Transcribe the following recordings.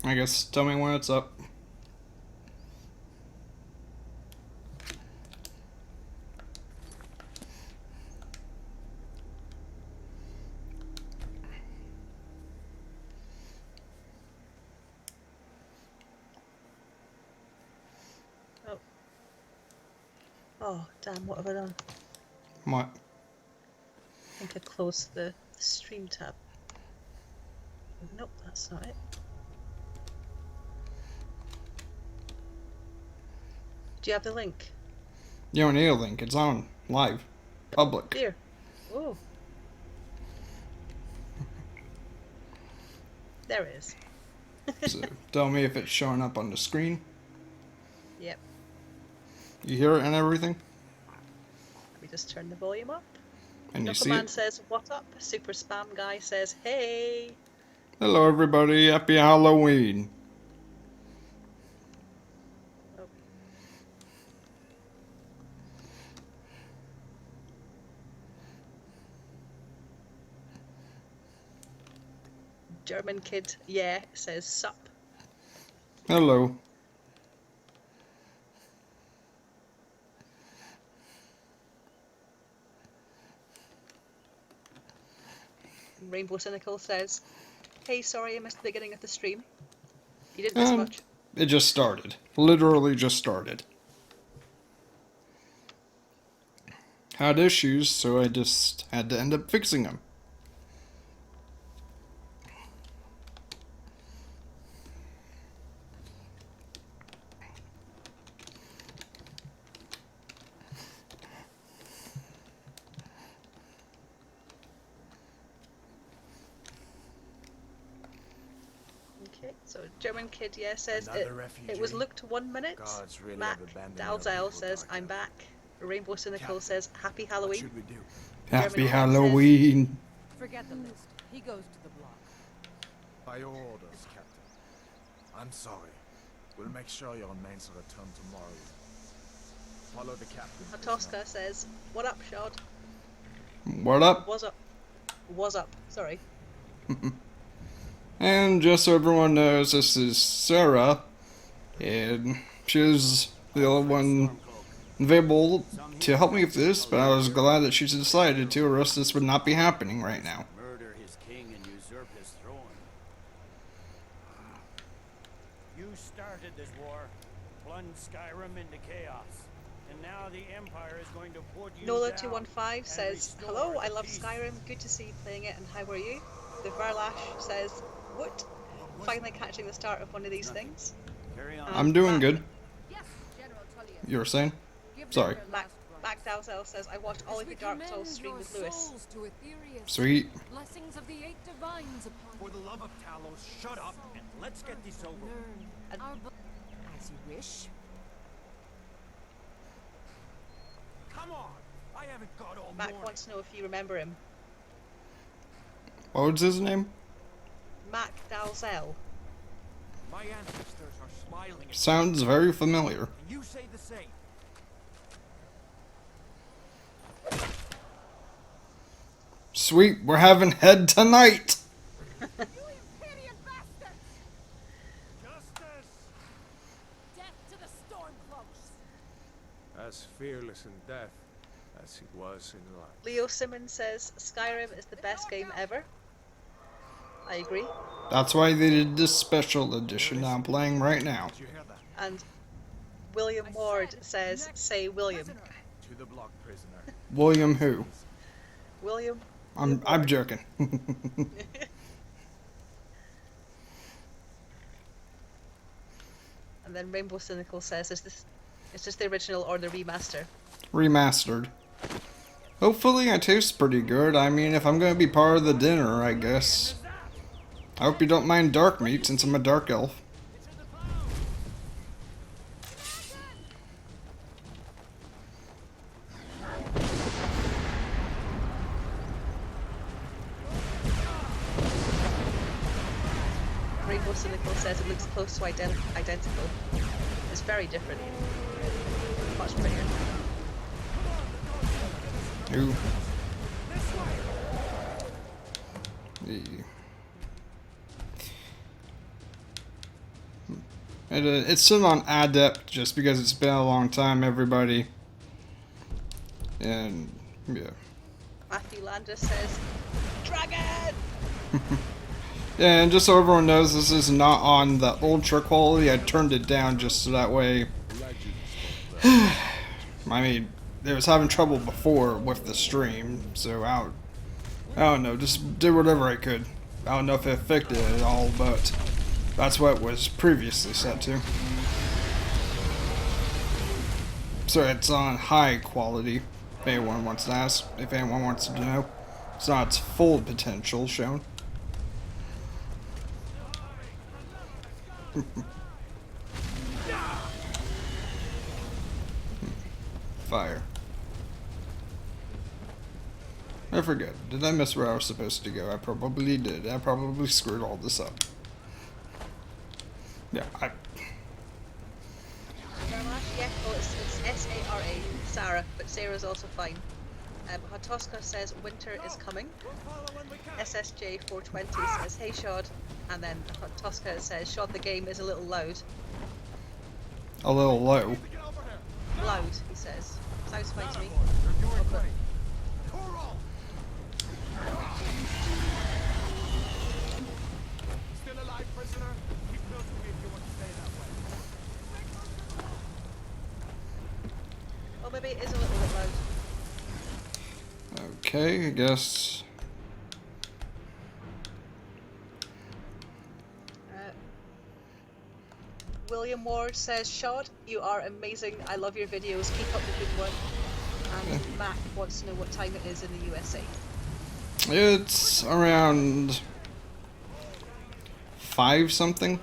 I guess tell me when it's up. Oh. Oh, damn, what have I done? What? I think I closed the stream tab. Nope, that's not it. Do you have the link? You don't need a link. It's on live, public. There. Oh. There it is. So tell me if it's showing up on the screen. Yep. You hear it and everything, Let me just turn the volume up. and you see Knuckleman it. says, what up? Super Spam Guy says, hey. Hello, everybody. Happy Halloween. Oh. German Kid, yeah, says sup. Hello. Rainbow Cynical says, hey, sorry I missed the beginning of the stream. You didn't miss much. It just started. Literally just started. Had issues, so I just had to end up fixing them. Okay, so German Kid, yeah, says it was looked 1 minute. Really Mac Dalzell says, I'm back. Rainbow Cynical says, happy Halloween. What should we do? Happy German Kid Halloween. Forget the list. He goes to the block. By your orders, Captain. I'm sorry. We'll make sure your mates return tomorrow. Follow the captain. Atoska says, what up, Shod? What up? Was up. Was up, sorry. And just so everyone knows, this is Sarah, and she was the only one available to help me with this, but I was glad that she decided to, or else this would not be happening right now. Murder his king and usurp his throne. You started this war, plunged Skyrim into chaos, and now the Empire is going to put you down Nola215 says, and hello, restore I love peace. Skyrim, good to see you playing it, and how are you? The Varlash says, what? Finally catching the start of one of these things. Carry on. I'm doing good. Yes, General Tullius. You were saying? Give them Sorry. their Mac, last run. Mac Dalzell says, I watched all of your Dark Souls stream with Lewis. Sweet. Blessings of the eight divines upon For the love of Talos, shut up and let's get this over with. And- As you wish. Come on! I haven't got all Mac morning. wants to know if you remember him. What was his name? Mac Dalzell. My ancestors are smiling at Sounds very familiar. me, and you say the same. Sweet, we're having head tonight! You imperial bastard! Justice! Death to the Stormcloaks! As fearless in death as he was in life. Leo Simmons says, Skyrim is the best game ever. I agree. That's why they did this special edition I'm playing right now. Did you hear that? And William Ward says, say William. To the block, prisoner. William who? William. I'm joking. And then Rainbow Cynical says, is this the original or the remaster? Remastered. Hopefully it tastes pretty good. I mean, if I'm gonna be part of the dinner, I guess. I hope you don't mind dark meat since I'm a dark elf. Rainbow Cynical says it looks close to identical. It's very different. Much prettier. Ooh. The It's still on Adept just because it's been a long time, everybody. And, yeah. Matthew Landis says, Dragon! Yeah, and just so everyone knows, this is not on the ultra quality. I turned it down just so that way. I mean, it was having trouble before with the stream, so I don't know, just did whatever I could. I don't know if it affected it at all, but that's what it was previously set to. So it's on high quality, if anyone wants to ask, if anyone wants to know. It's not its full potential shown. Fire. I forget. Did I miss where I was supposed to go? I probably did. I probably screwed all this up. Yeah, Yeah, oh, it's S-A-R-A, Sarah, but Sarah's also fine. Hotoska says winter is coming. SSJ 420 says hey Shod, and then Hotoska says Shod, the game is a little loud. a little low. Loud, he says. Sounds fine to me. Still alive, prisoner? Keep close to me if you want to stay that way. Well, maybe it is a little bit loud. Okay, I guess. William Ward says, Shod, you are amazing. I love your videos. Keep up the good work. And Mac wants to know what time it is in the USA. It's around 5 something.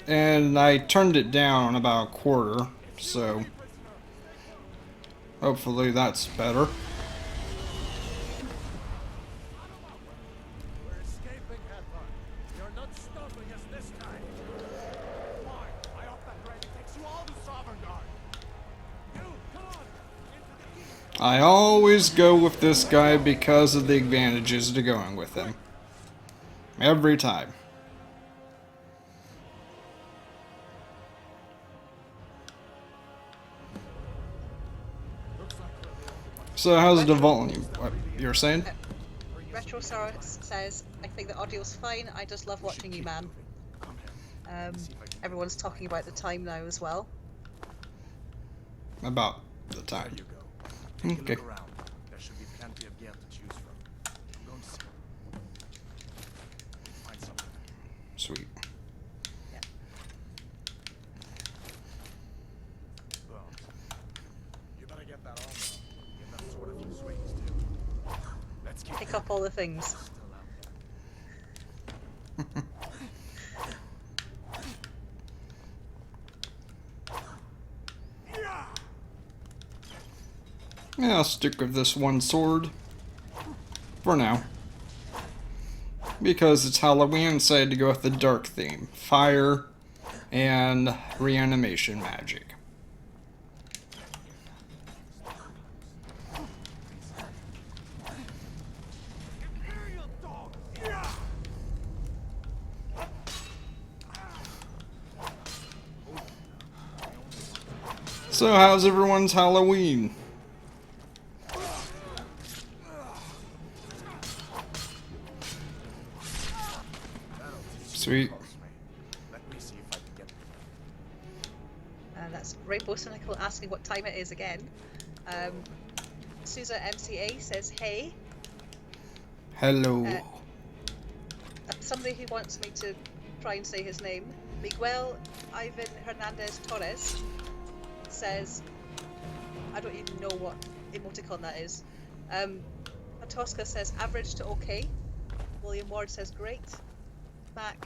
And I turned it down about a quarter, so hopefully that's better. We're escaping, Headbutt. You're not stopping us this time. Fine. I hope that brain takes you all to Sovngarde. You, come on! Into the east. I always go with this guy because of the advantages to going with him. Every time. So how's the volume? What you're saying? Retrosaurus says, I think the audio's fine. I just love watching you, man. Everyone's talking about the time now as well. About the time. There you go. Take a Okay. look around. There should be plenty of gear to choose from. I'm going to find something. Sweet. Bones. You better get that armor. Give that sword a few swings too. Let's keep Pick up all the things. still out there. Yeah, I'll stick with this one sword. For now. Because it's Halloween, so I had to go with the dark theme. Fire and reanimation magic. Imperial dog. So how's everyone's Halloween? Sweet. Let me see if I can get And that's Rainbow Cynical asking what time it is again. Sousa MCA says, hey. Hello. Somebody who wants me to try and say his name. Miguel Ivan Hernandez Torres says, I don't even know what emoticon that is. Atoska says average to okay. William Ward says great. Mac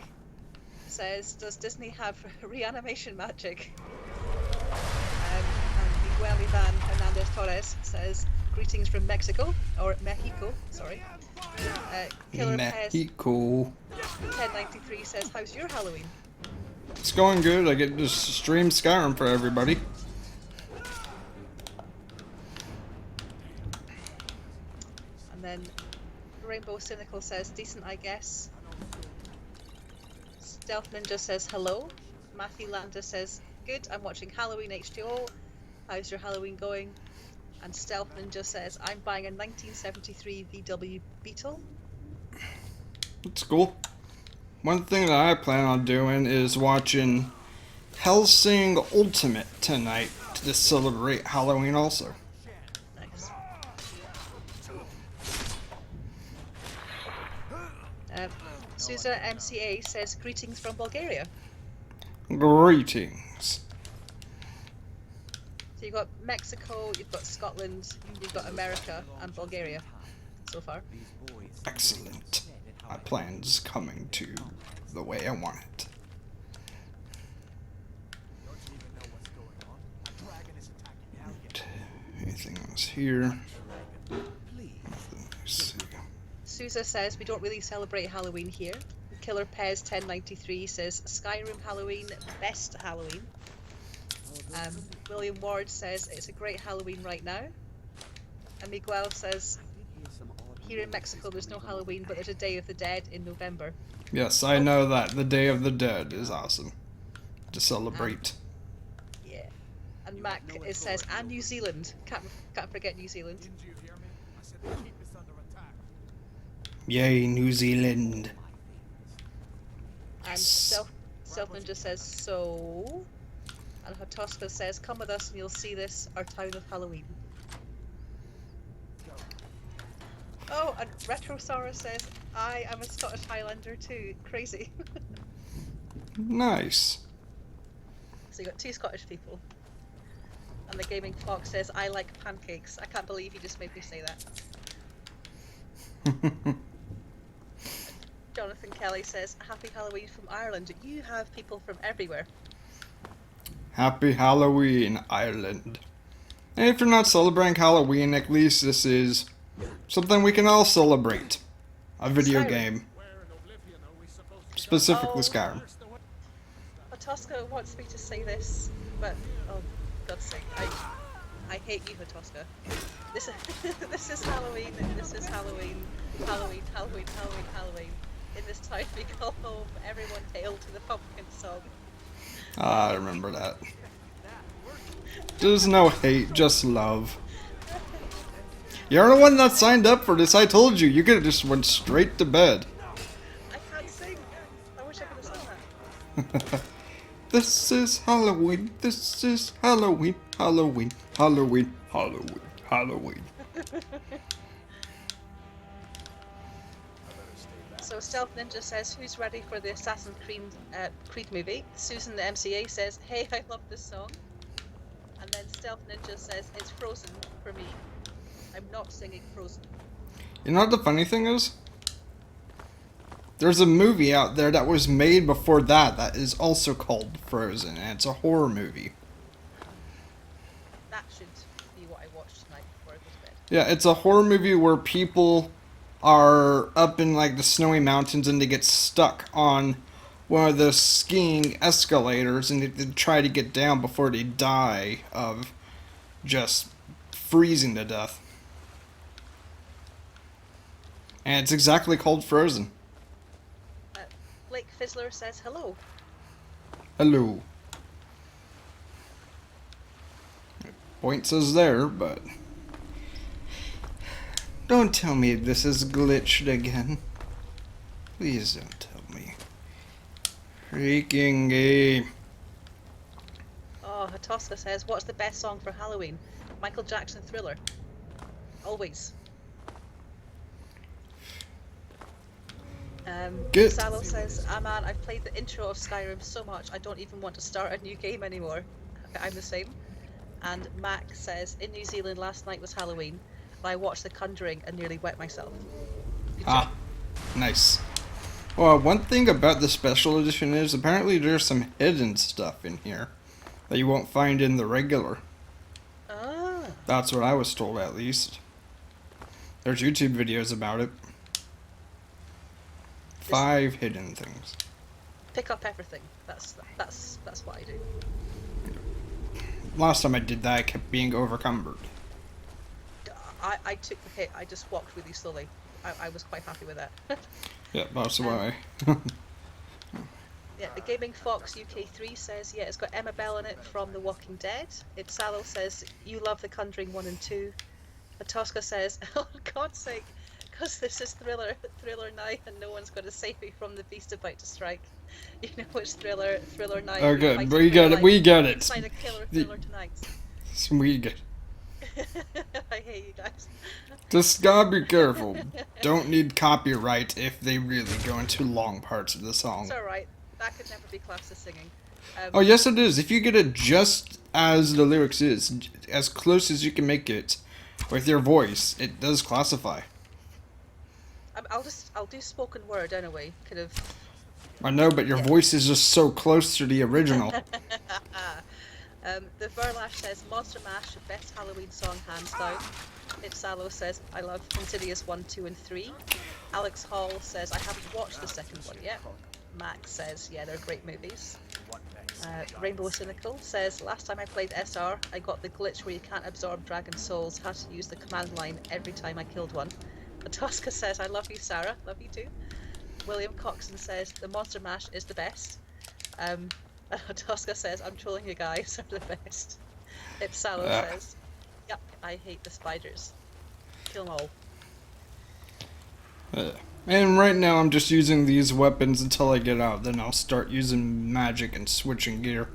says, does Disney have reanimation magic? And Miguel Ivan Hernandez Torres says, greetings from Mexico, or Mexico, sorry. Killer Pez Mexico. 1093 says, how's your Halloween? It's going good. I get to stream Skyrim for everybody. And then Rainbow Cynical says, decent I guess. Stealth Ninja says hello. Matthew Landa says, good, I'm watching Halloween H2O. How's your Halloween going? And Stealth Ninja says, I'm buying a 1973 VW Beetle. That's cool. One thing that I plan on doing is watching Hellsing Ultimate tonight to celebrate Halloween also. Nice. Sousa MCA says, greetings from Bulgaria. Greetings. So you've got Mexico, you've got Scotland, you've got America, and Bulgaria so far. Excellent. My plan's coming to the way I want it. Don't you even know what's going on? A dragon is attacking Helgen. Anything else here? Please. Let's see. Sousa says, we don't really celebrate Halloween here. Killer Pez 1093 says, Skyrim Halloween, best Halloween. William Ward says, it's a great Halloween right now. And Miguel says, here in Mexico there's no Halloween, but there's a Day of the Dead in November. Yes, I know that. The Day of the Dead is awesome to celebrate. Yeah. And Mac says, and New Zealand. Can't forget New Zealand. Didn't you hear me? I said to keep us under attack. Yay, New Zealand. And Self Ninja says, so... And Hotoska says, come with us and you'll see this, our town of Halloween. Oh, and Retrosaurus says, I am a Scottish Highlander too. Crazy. Nice. So you got two Scottish people. And the Gaming Fox says, I like pancakes. I can't believe you just made me say that. Jonathan Kelly says, happy Halloween from Ireland. You have people from everywhere. Happy Halloween, Ireland. And if you're not celebrating Halloween, at least this is something we can all celebrate. A video Skyrim. game. Where in Oblivion are we supposed to Specifically Oh. Skyrim. Hotoska wants me to say this, but oh God's sake, I hate you, Hotoska. This this is Halloween. This is Halloween. Halloween. Halloween. Halloween. Halloween. In this town we call home. Everyone hail to the pumpkin song. Ah, I remember that. There's no hate, just love. You're the one that signed up for this. I told you. You could have just went straight to bed. I can't sing. I wish I could have sung that. This is Halloween. This is Halloween. Halloween. Halloween. Halloween. Halloween. So Stealth Ninja says, who's ready for the Assassin's Creed movie? Susan the MCA says, hey, I love this song. And then Stealth Ninja says, it's Frozen for me. I'm not singing Frozen. You know what the funny thing is? There's a movie out there that was made before that is also called Frozen, and it's a horror movie. That should be what I watch tonight before I go to bed. Yeah, it's a horror movie where people are up in like the snowy mountains and they get stuck on one of the skiing escalators and they try to get down before they die of just freezing to death. And it's exactly called Frozen. Blake Fizzler says hello. Hello. Points is there, but don't tell me this is glitched again. Please don't tell me. Freaking game. Oh, Hotoska says, what's the best song for Halloween? Michael Jackson Thriller. Always. Good. Salo says, ah man, I've played the intro of Skyrim so much I don't even want to start a new game anymore. I'm the same. And Mac says, in New Zealand last night was Halloween, and I watched The Conjuring and nearly wet myself. Good job. Nice. Well, one thing about the special edition is apparently there's some hidden stuff in here that you won't find in the regular. Ah, That's what I was told, at least. There's YouTube videos about it. 5 hidden things. pick up everything. That's what I do. Last time I did that, I kept being overcumbered. I took the hit. I just walked really slowly. I was quite happy with that. Yeah, that's why. Yeah, the Gaming Fox UK3 says, yeah, it's got Emma Bell in it from The Walking Dead. Ipsalo says, you love The Conjuring 1 and 2. Atoska says, oh, God's sake, because this is Thriller now, and no one's going to save me from the beast about to strike. You know it's Thriller now. Oh, You're good. fighting We for your get it. life. We get it. Sign a killer The- thriller tonight. We get. I hate you guys. Just gotta be careful. Don't need copyright if they really go into long parts of the song. It's alright. That could never be classed as singing. Oh, yes, it is. If you get it just as the lyrics is, as close as you can make it with your voice, it does classify. I'll do spoken word anyway. Kind of. I know, but your voice is just so close to the original. The Verlash says Monster Mash, best Halloween song hands down. Ipsalo says I love Insidious 1, 2, and 3. Alex Hall says I haven't watched the second one yet. Max says yeah, they're great movies. Rainbow Cynical says last time I played SR, I got the glitch where you can't absorb dragon souls. Had to use the command line every time I killed one. Atoska says I love you, Sarah. Love you too. William Coxon says the Monster Mash is the best. Tosca says, I'm trolling you guys, are the best. Ipsalo says, yep, I hate the spiders. Kill them all. And right now I'm just using these weapons until I get out. Then I'll start using magic and switching gear.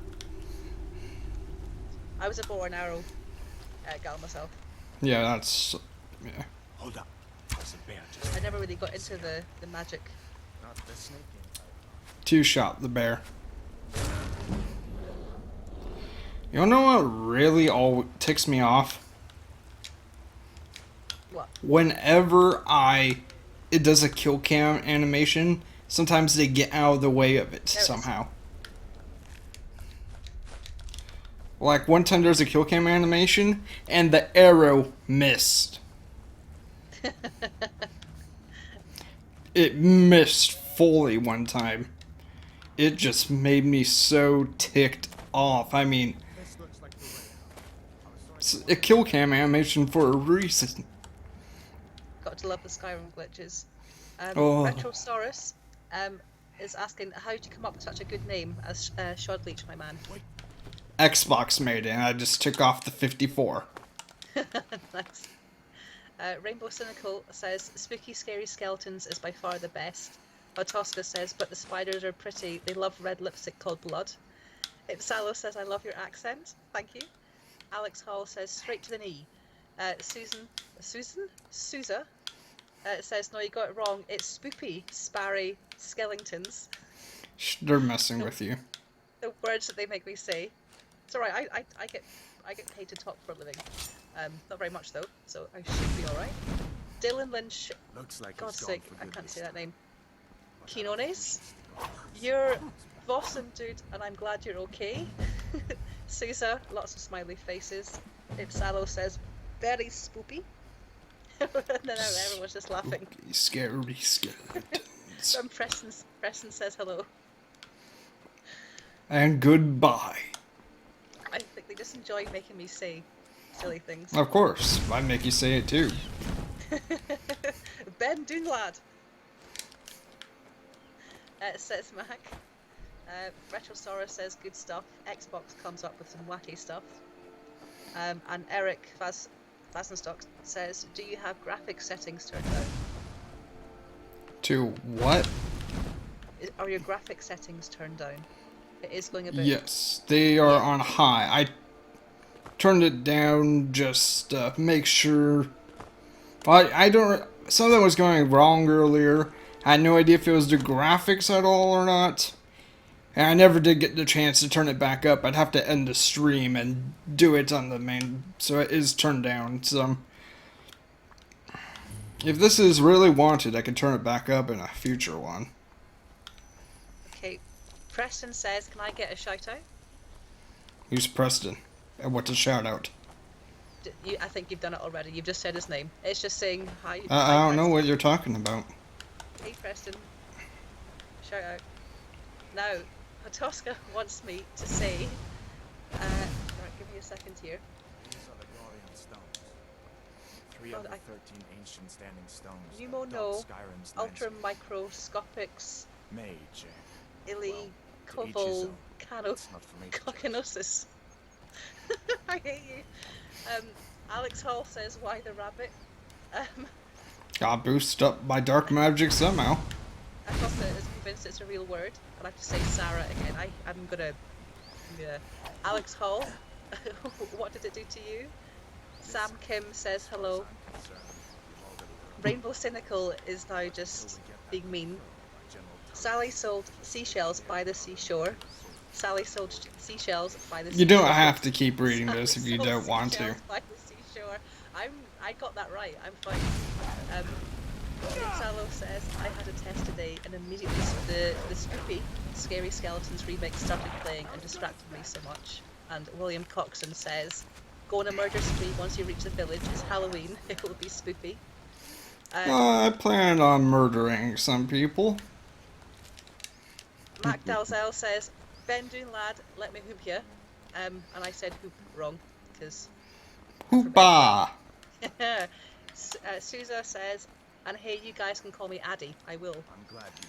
I was a bow and arrow gal myself. Yeah, that's... yeah. Hold up. There's a bear just I never really got into the magic. not the snake game. Two-shot the bear. You know what really all ticks me off? What? Whenever it does a kill cam animation, sometimes they get out of the way of it There it is. somehow. Like one time there's a kill cam animation and the arrow missed. It missed fully one time. It just made me so ticked off. I mean, This looks like the way out. it's a kill cam animation for a reason. Got to love the Skyrim glitches. Oh. Retrosaurus is asking, how did you come up with such a good name as Shod Leech, my man? Xbox made it, and I just took off the 54. Nice. Rainbow Cynical says, spooky, scary skeletons is by far the best. Otoska says, but the spiders are pretty. They love red lipstick called blood. Ipsalo says, I love your accent. Thank you. Alex Hall says, straight to the knee. Susan? Sousa says, no, you got it wrong. It's spoopy, sparry, skeletons. They're messing with you. The words that they make me say. It's alright, I get paid to talk for a living. Not very much though, so I should be alright. Dylan Lynch, Looks like God's it's gone sake, for I good can't say this that name. Quinones, you're bossing, dude, and I'm glad you're okay. Sousa, lots of smiley faces. Ipsalo says, very spoopy. And then everyone's just laughing. Scary skeletons. And Preston says hello. And goodbye. I think they just enjoy making me say silly things. Of course, I make you say it too. Ben Doonlad. Says Mac. Retrosaurus says good stuff. Xbox comes up with some wacky stuff. And Eric Fasenstock says, do you have graphics settings turned on? To what? Are your graphic settings turned down? It is going a bit... Yes, they are on high. I turned it down just to make sure. I don't. Something was going wrong earlier. I had no idea if it was the graphics at all or not. And I never did get the chance to turn it back up. I'd have to end the stream and do it on the main. So it is turned down. So if this is really wanted, I can turn it back up in a future one. Okay. Preston says, can I get a shout out? Who's Preston? And what's a shout out? I think you've done it already. You've just said his name. It's just saying hi. I don't know what you're talking about. Hey Preston. Shout out. Now, Hatoska wants me to say, right, give me a second here. These are the Glorian stones. 3 of God, the I- 13 ancient standing stones. Pneumo that no, dot Skyrim's ultra landscape. microscopics, Mage. illy, To each his Koval own. Cano It's not for me to judge. Cockinosis. I hate you. Alex Hall says, why the rabbit? Got boosted up by dark magic somehow. Acosta is convinced it's a real word, and I have to say Sarah again. I'm gonna. Yeah. Alex Hall, what did it do to you? Sam Kim says hello. Rainbow Cynical is now just being mean. Sally sold seashells by the seashore. Sally sold seashells by the seashore. You don't have to keep reading Sally this if you sold don't want to. seashells by the seashore. I got that right. I'm fine. Salo says I had a test today, and immediately the spoopy Scary Skeletons remix started playing and distracted me so much. And William Coxon says, go on a murder spree once you reach the village. It's Halloween. It will be spoopy. I plan on murdering some people. Mac Dalzell says, Ben Doon lad, let me hoop ya. And I said hoop wrong, because... Hoopa! Sousa says, and hey, you guys can call me Addie. I will.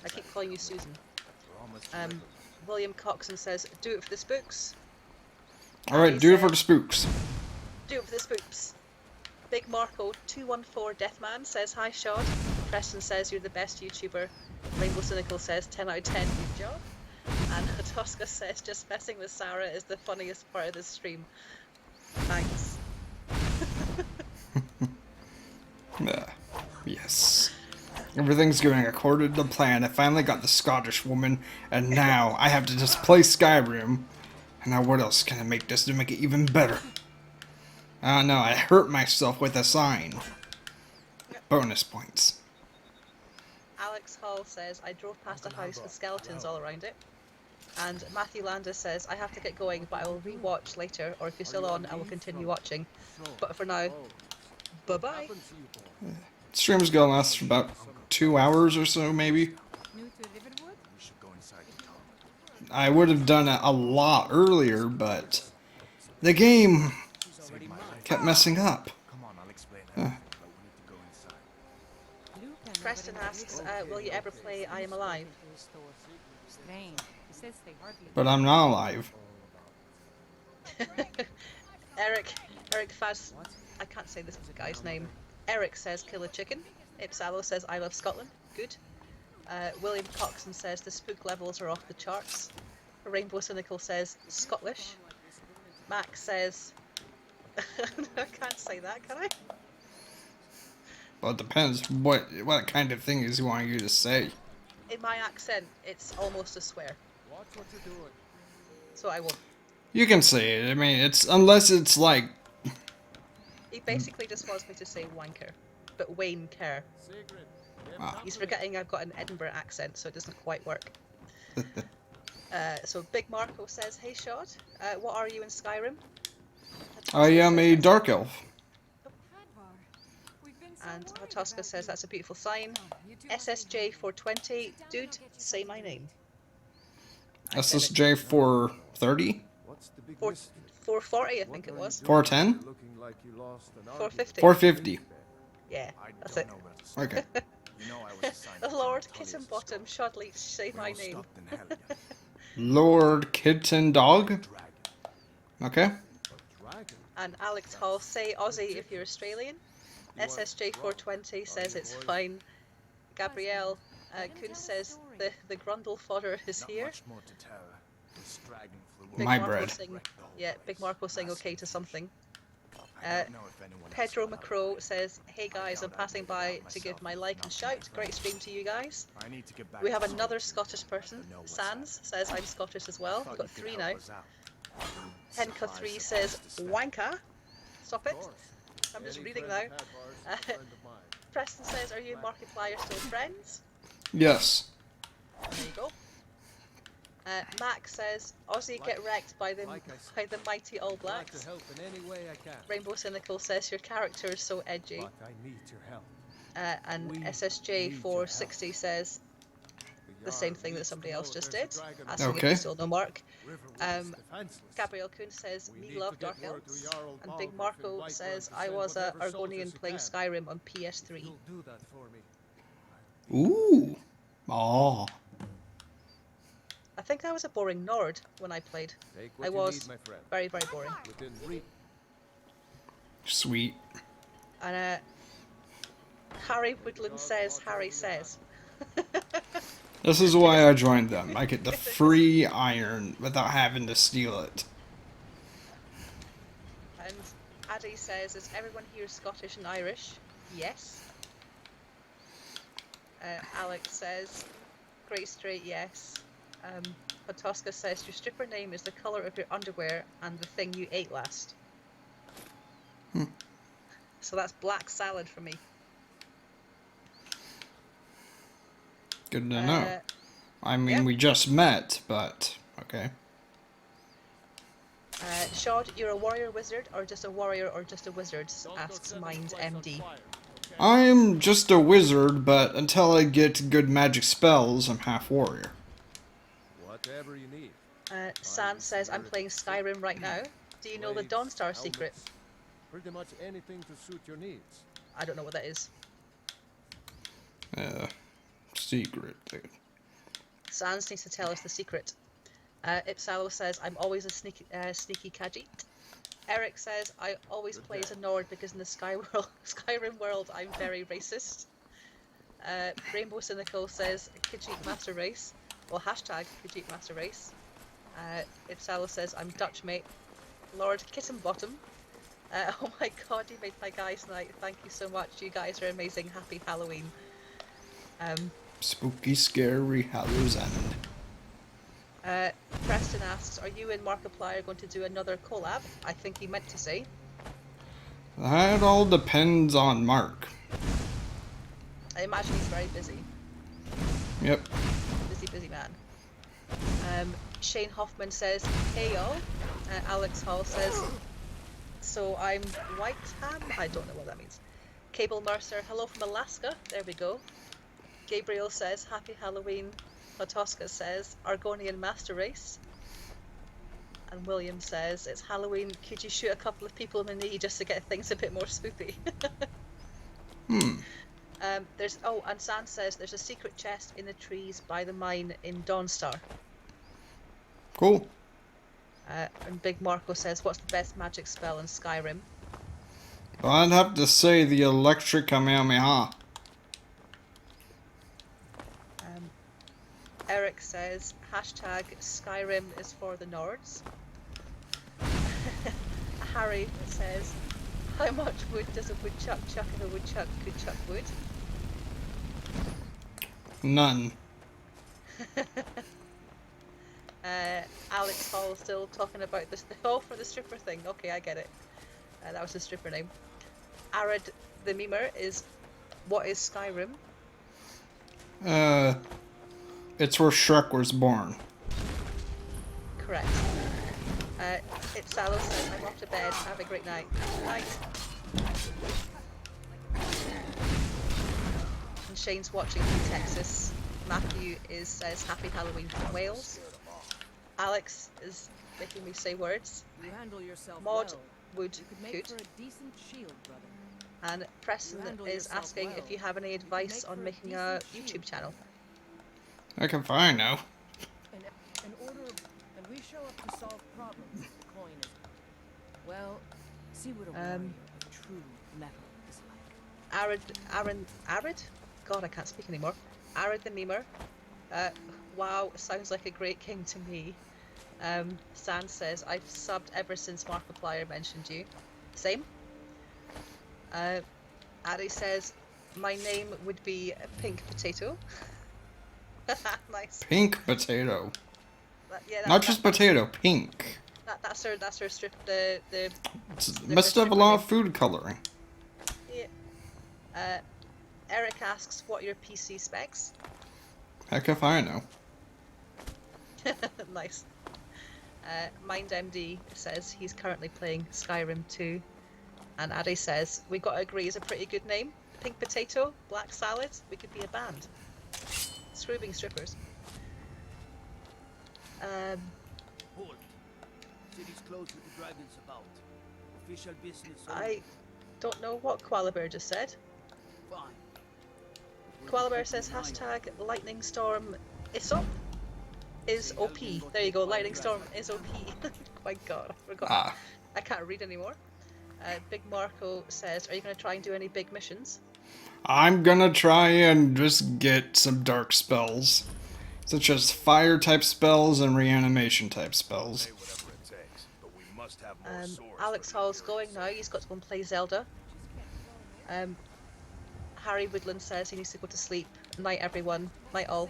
I keep calling you Susan. William Coxon says, do it for the spooks. Alright, do it for the spooks. Do it for the spooks. Big Marco 214 Deathman says, hi Shod. Preston says, you're the best YouTuber. Rainbow Cynical says, 10 out of 10, good job. And Tosca says, just messing with Sarah is the funniest part of this stream. Thanks. Yes. Everything's going according to plan. I finally got the Scottish woman, and now I have to just play Skyrim. And now what else can I make this to make it even better? I don't know, I hurt myself with a sign. Bonus points. Alex Hall says, I drove past a house with skeletons all around it. And Matthew Landis says, I have to get going, but I will re-watch later, or if you're still on, I will continue watching. But for now, bye-bye. Stream's gonna last for about 2 hours or so, maybe. I would have done it a lot earlier, but the game kept messing up. Preston asks, will you ever play I Am Alive? But I'm not alive. Eric Faz, I can't say this guy's name. Eric says kill a chicken. Ipsalo says I love Scotland. Good. William Coxon says the spook levels are off the charts. Rainbow Cynical says Scottish. Max says I can't say that, can I? Well, it depends what kind of thing is he wanting you to say. In my accent, it's almost a swear. Watch what you're doing. So I won't. You can say it. I mean, it's unless it's like He basically just wants me to say wanker, but Wayne Kerr. Sigrid, He's forgetting I've got an Edinburgh accent, so it doesn't quite work. So Big Marco says, hey Shod, what are you in Skyrim? I am a dark elf. And Hatoska says that's a beautiful sign. SSJ 420, dude, say my name. SSJ 430? what's the big 440, I think it was. 410? looking like you lost an 450. 450. Yeah, that's it. Okay. Lord Kittenbottom, Shod say my name. Lord Kitten Dog? Okay. And Alex Hall, say Aussie if you're Australian. SSJ 420 says it's fine. Gabrielle Kuhn says the grundle fodder is here. Big My Marco bread. Big Marco saying okay to something. Pedro Macro says, hey guys, I'm passing by to give my like and shout. Great stream to you guys. We have another Scottish person. Sans says I'm Scottish as well. We've got 3 now. Henka3 says wanka. Stop it. I'm just reading now. Preston says, are you and Markiplier still friends? Yes. There you go. Max says, Aussie get wrecked by the mighty All Blacks. To help in any way I can. Rainbow Cynical says, your character is so edgy. But I need your help. And SSJ 460 says the same thing that somebody else just did, asking if you still know Mark. Gabrielle Kuhn says, me love Dark Elves. And Big Marco says, I was a Argonian playing Skyrim on PS3. You'll do that for me. Ooh. Oh. I think think I was a boring Nord when I played. Take I what you was need, my friend. very, very boring. Within reach. Sweet. And Harry Woodland says, Harry says. This is why I joined them. I get the free iron without having to steal it. And Addy says, is everyone here Scottish and Irish? Yes. Alex says, Great Straight, yes. Potoska says, your stripper name is the colour of your underwear and the thing you ate last. So that's black salad for me. Good to know. I mean, yeah. we just met, but okay. Shod, you're a warrior wizard or just a warrior or just a wizard? Asks Mind MD. I'm just a wizard, but until I get good magic spells, I'm half warrior. Whatever you need. Sam says, I'm playing Skyrim right now. Do you know the Dawnstar secret? Pretty much anything to suit your needs. I don't know what that is. Secret, dude. Sans needs to tell us the secret. Ipsalo says, I'm always a sneaky Khajiit. Eric says, I always play as a Nord because in the Skyrim world, I'm very racist. Rainbow Cynical says, Khajiit Master Race. Well, hashtag Khajiit Master Race. Ipsalo says, I'm Dutch, mate. Lord Kittenbottom. Oh my god, you made my guys night. Thank you so much. You guys are amazing. Happy Halloween. Spooky, scary Hallows End. Preston asks, are you and Markiplier going to do another collab? I think he meant to say. That all depends on Mark. I imagine he's very busy. Yep. Busy man. Shane Hoffman says, hey y'all. Alex Hall says, so I'm white ham? I don't know what that means. Cable Mercer, hello from Alaska. There we go. Gabriel says, happy Halloween. Potoska says, Argonian Master Race. And William says, it's Halloween, could you shoot a couple of people in the knee just to get things a bit more spoopy? And San says there's a secret chest in the trees by the mine in Dawnstar. Cool. And Big Marco says, what's the best magic spell in Skyrim? Well, I'd have to say the electric Kamehameha. Eric says, hashtag Skyrim is for the Nords. Harry says, how much wood does a woodchuck chuck if a woodchuck could chuck wood? None. Alex Hall still talking about this. Oh, for the stripper thing. Okay, I get it. That was the stripper name. Arid the Memer is, what is Skyrim? It's where Shrek was born. Correct. It's Salo says, I'm off to bed. Have a great night. Night. And Shane's watching from Texas. Matthew says happy Halloween from Wales. Alex is making me say words. You handle yourself Maud well. would You could make for a decent shield, brother. And Preston handle is yourself asking well. if you have any advice on making a YouTube channel. I can find now. And we show up to solve problems. The coin is. Well, see what a warrior of true metal is like. Arid? God, I can't speak anymore. Arid the Memer. Wow, sounds like a great king to me. San says, I've subbed ever since Markiplier mentioned you. Same. Addy says, my name would be Pink Potato. Nice. Pink potato. Yeah, Not just potato, pink. That's her strip. The Must have a lot of food coloring. Yeah. Eric asks, what are your PC specs? Heck if I know. Nice. MindMD says he's currently playing Skyrim 2. And Addy says, we got to agree is a pretty good name. Pink Potato, Black Salad, we could be a band. Scroobing strippers. Hold. City's closed with the dragons about. Official business. I don't know what Koala Bear just said. Fine. Koala Bear says hashtag lightning storm Isop. is OP. There you go. Lightning Storm is OP. My God, I forgot. Ah. I can't read anymore. Big Marco says, "Are you going to try and do any big missions?" I'm gonna try and just get some dark spells, such as fire type spells and reanimation type spells. Alex Hall's going now. He's got to go and play Zelda. Harry Woodland says he needs to go to sleep. Night, everyone. Night, all.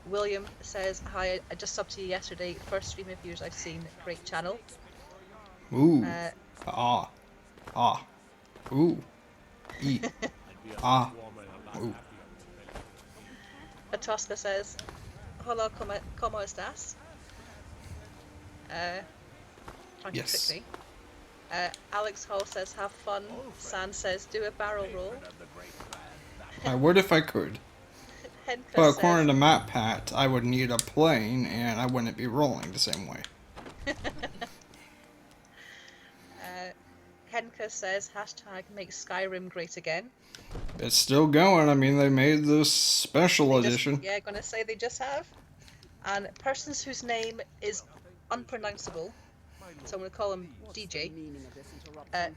William says, "Hi, I just subbed to you yesterday. First stream of yours I've seen. Great channel." Ooh. Ooh. E. Ooh. Atoska says, "Hola, como estás?" Trying to Yes. trick me. Alex Hall says, "Have fun." San says, "Do a barrel roll." I would if I could. Henka But says, according to Map Pat, I would need a plane and I wouldn't be rolling the same way. Henka says, "Make Skyrim great again." It's still going. I mean, they made this special edition. Yeah, gonna say they just have. And persons whose name is unpronounceable, so I'm gonna call him DJ.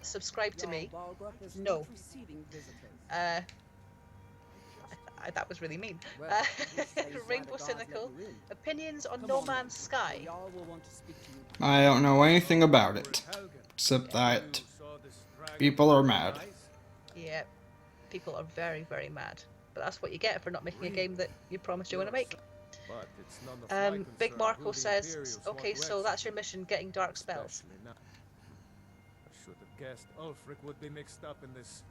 Subscribe to me. No. That was really mean. Rainbow Cynical. Opinions on No Man's Sky. I don't know anything about it, except that people are mad. Yeah, people are very, very mad. But that's what you get for not making a game that you promised you want to make. Big Marco says, "Okay, so that's your mission, getting dark spells." I should have guessed Ulfric would be mixed up in this.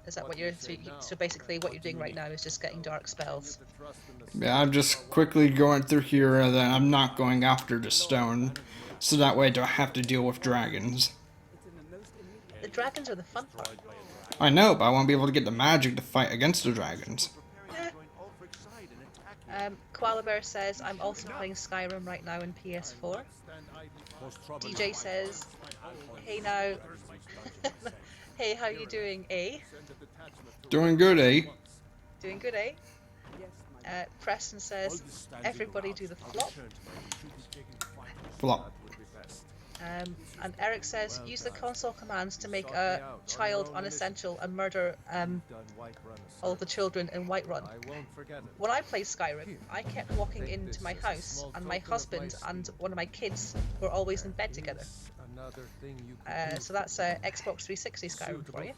Is that what you're... So basically what you're doing right now is just getting dark spells. Yeah, I'm just quickly going through here and then I'm not going after the stone, so that way I don't have to deal with dragons. The dragons are the fun part. I know, but I want to be able to get the magic to fight against the dragons. Koala Bear says, "I'm also playing Skyrim right now in PS4. DJ says, "Hey now." "Hey, how you doing, eh?" Doing good, eh? Doing good, eh? Preston says, "Everybody do the flop." Flop. And Eric says, "Use the console commands to make a child unessential and murder all the children in Whiterun." When I played Skyrim, I kept walking into my house, and my husband and one of my kids were always in bed together. So that's Xbox 360 Skyrim for you.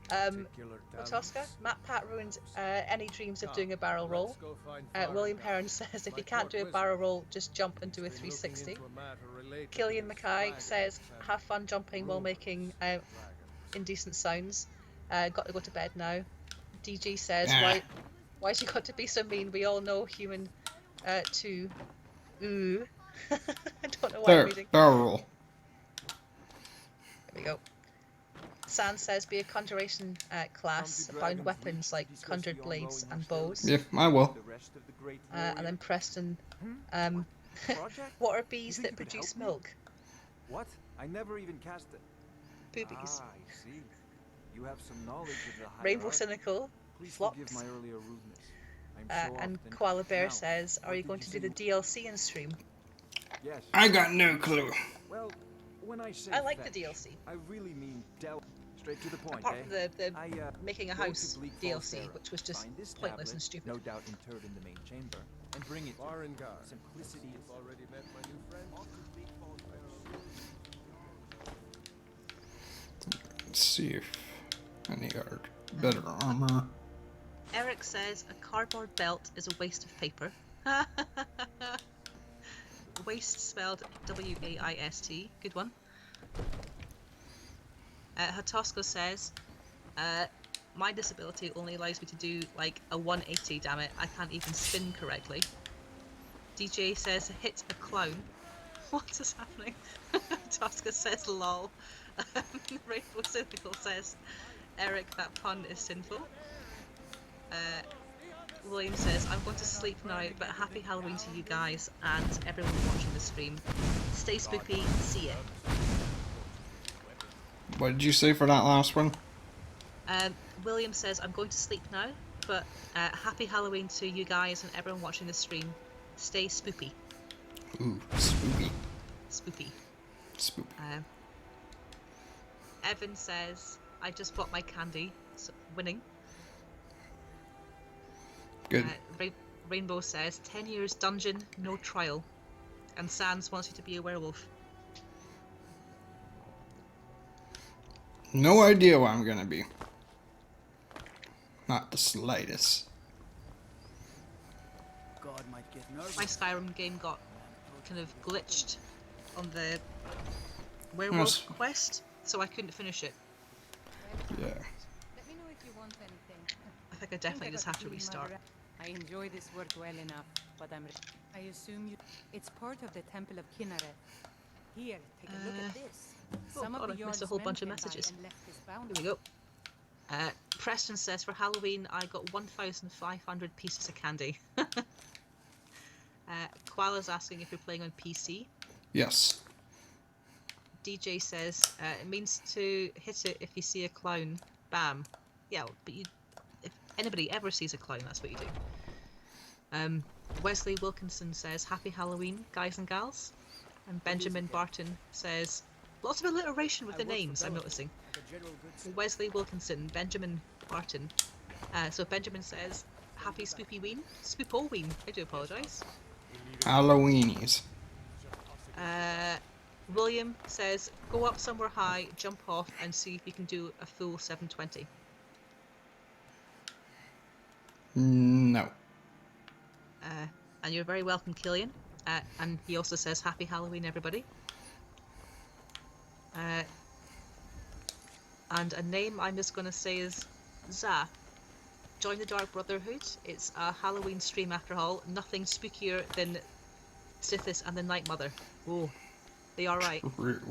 Otoska, Matt Pat ruined any dreams of doing a barrel roll. William Heron says, "If you can't do a barrel roll, just jump and do a 360. Killian Mackay says, "Have fun jumping while making indecent sounds. Got to go to bed now." DG says, why's you got to be so mean? We all know human too." Ooh. I don't know why I'm reading. Barrel roll. There we go. San says, "Be a conjuration class, find weapons like conjured blades and bows." Yeah, I will. And then Preston, "What are bees that produce milk?" What? I never even cast it. Boobies. Ah, I see. You have some knowledge of the hierarchy. Rainbow Cynical, Please flops. forgive my earlier rudeness. I'm so And often- Koala Bear Now, says, "Are what you did going to do say the DLC in stream?" Yes. I got no clue. Well, when I say I like the fetch, DLC. I really mean straight to the point, Apart eh? from the I, making a go to house Bleak Falls DLC, Barrow, which was just find this pointless and tablet, stupid. no doubt interred in the main chamber, and bring it to Farengar. simplicity. You've already met my new friend. Let's see if any are better armor. Eric says, "A cardboard belt is a waste of paper." Waste spelled W-A-I-S-T. Good one. Hatosko says, "My disability only allows me to do like a 180, damn it. I can't even spin correctly." DJ says, "Hit a clown." What is happening? Hatoska says, "Lol." Rainbow Cynical says, "Eric, that pun is sinful." William says, "I'm going to sleep now, but happy Halloween to you guys and everyone watching the stream. Stay spooky, see ya." What did you say for that last one? William says, "I'm going to sleep now, But happy Halloween to you guys and everyone watching the stream. Stay spoopy. Ooh, spoopy. Spoopy. Spoop. Evan says, I just bought my candy. So, winning. Good. Rainbow says, 10 years dungeon, no trial. And Sans wants you to be a werewolf. No idea what I'm gonna be. Not the slightest. God might get nervous. My Skyrim game got kind of glitched on the werewolf Yes. quest, so I couldn't finish it. Yeah. Let me know if you want anything. I think I definitely just have to restart. I enjoy this work well enough, but I assume you. It's part of the Temple of Kinneret. Here, take a look at this. Some God, of the I've missed a Yard's whole men bunch of came by messages. and left this Here bounty. we go. Preston says, for Halloween, I got 1,500 pieces of candy. Koala's asking if you're playing on PC. Yes. DJ says, it means to hit it if you see a clown. Bam. Yeah, but if anybody ever sees a clown, that's what you do. Wesley Wilkinson says, happy Halloween, guys and gals. And Benjamin Barton says, lots of alliteration with the names, I'm noticing. Wesley Wilkinson, Benjamin Barton. So Benjamin says, happy spoopy ween. Spoopoween, I do apologise. Halloweenies. William says, go up somewhere high, jump off, and see if you can do a full 720. No. And you're very welcome, Killian. And he also says, happy Halloween, everybody. And a name I'm just going to say is Za. Join the Dark Brotherhood. It's a Halloween stream after all. Nothing spookier than Sithis and the Night Mother. Oh, they are right. True.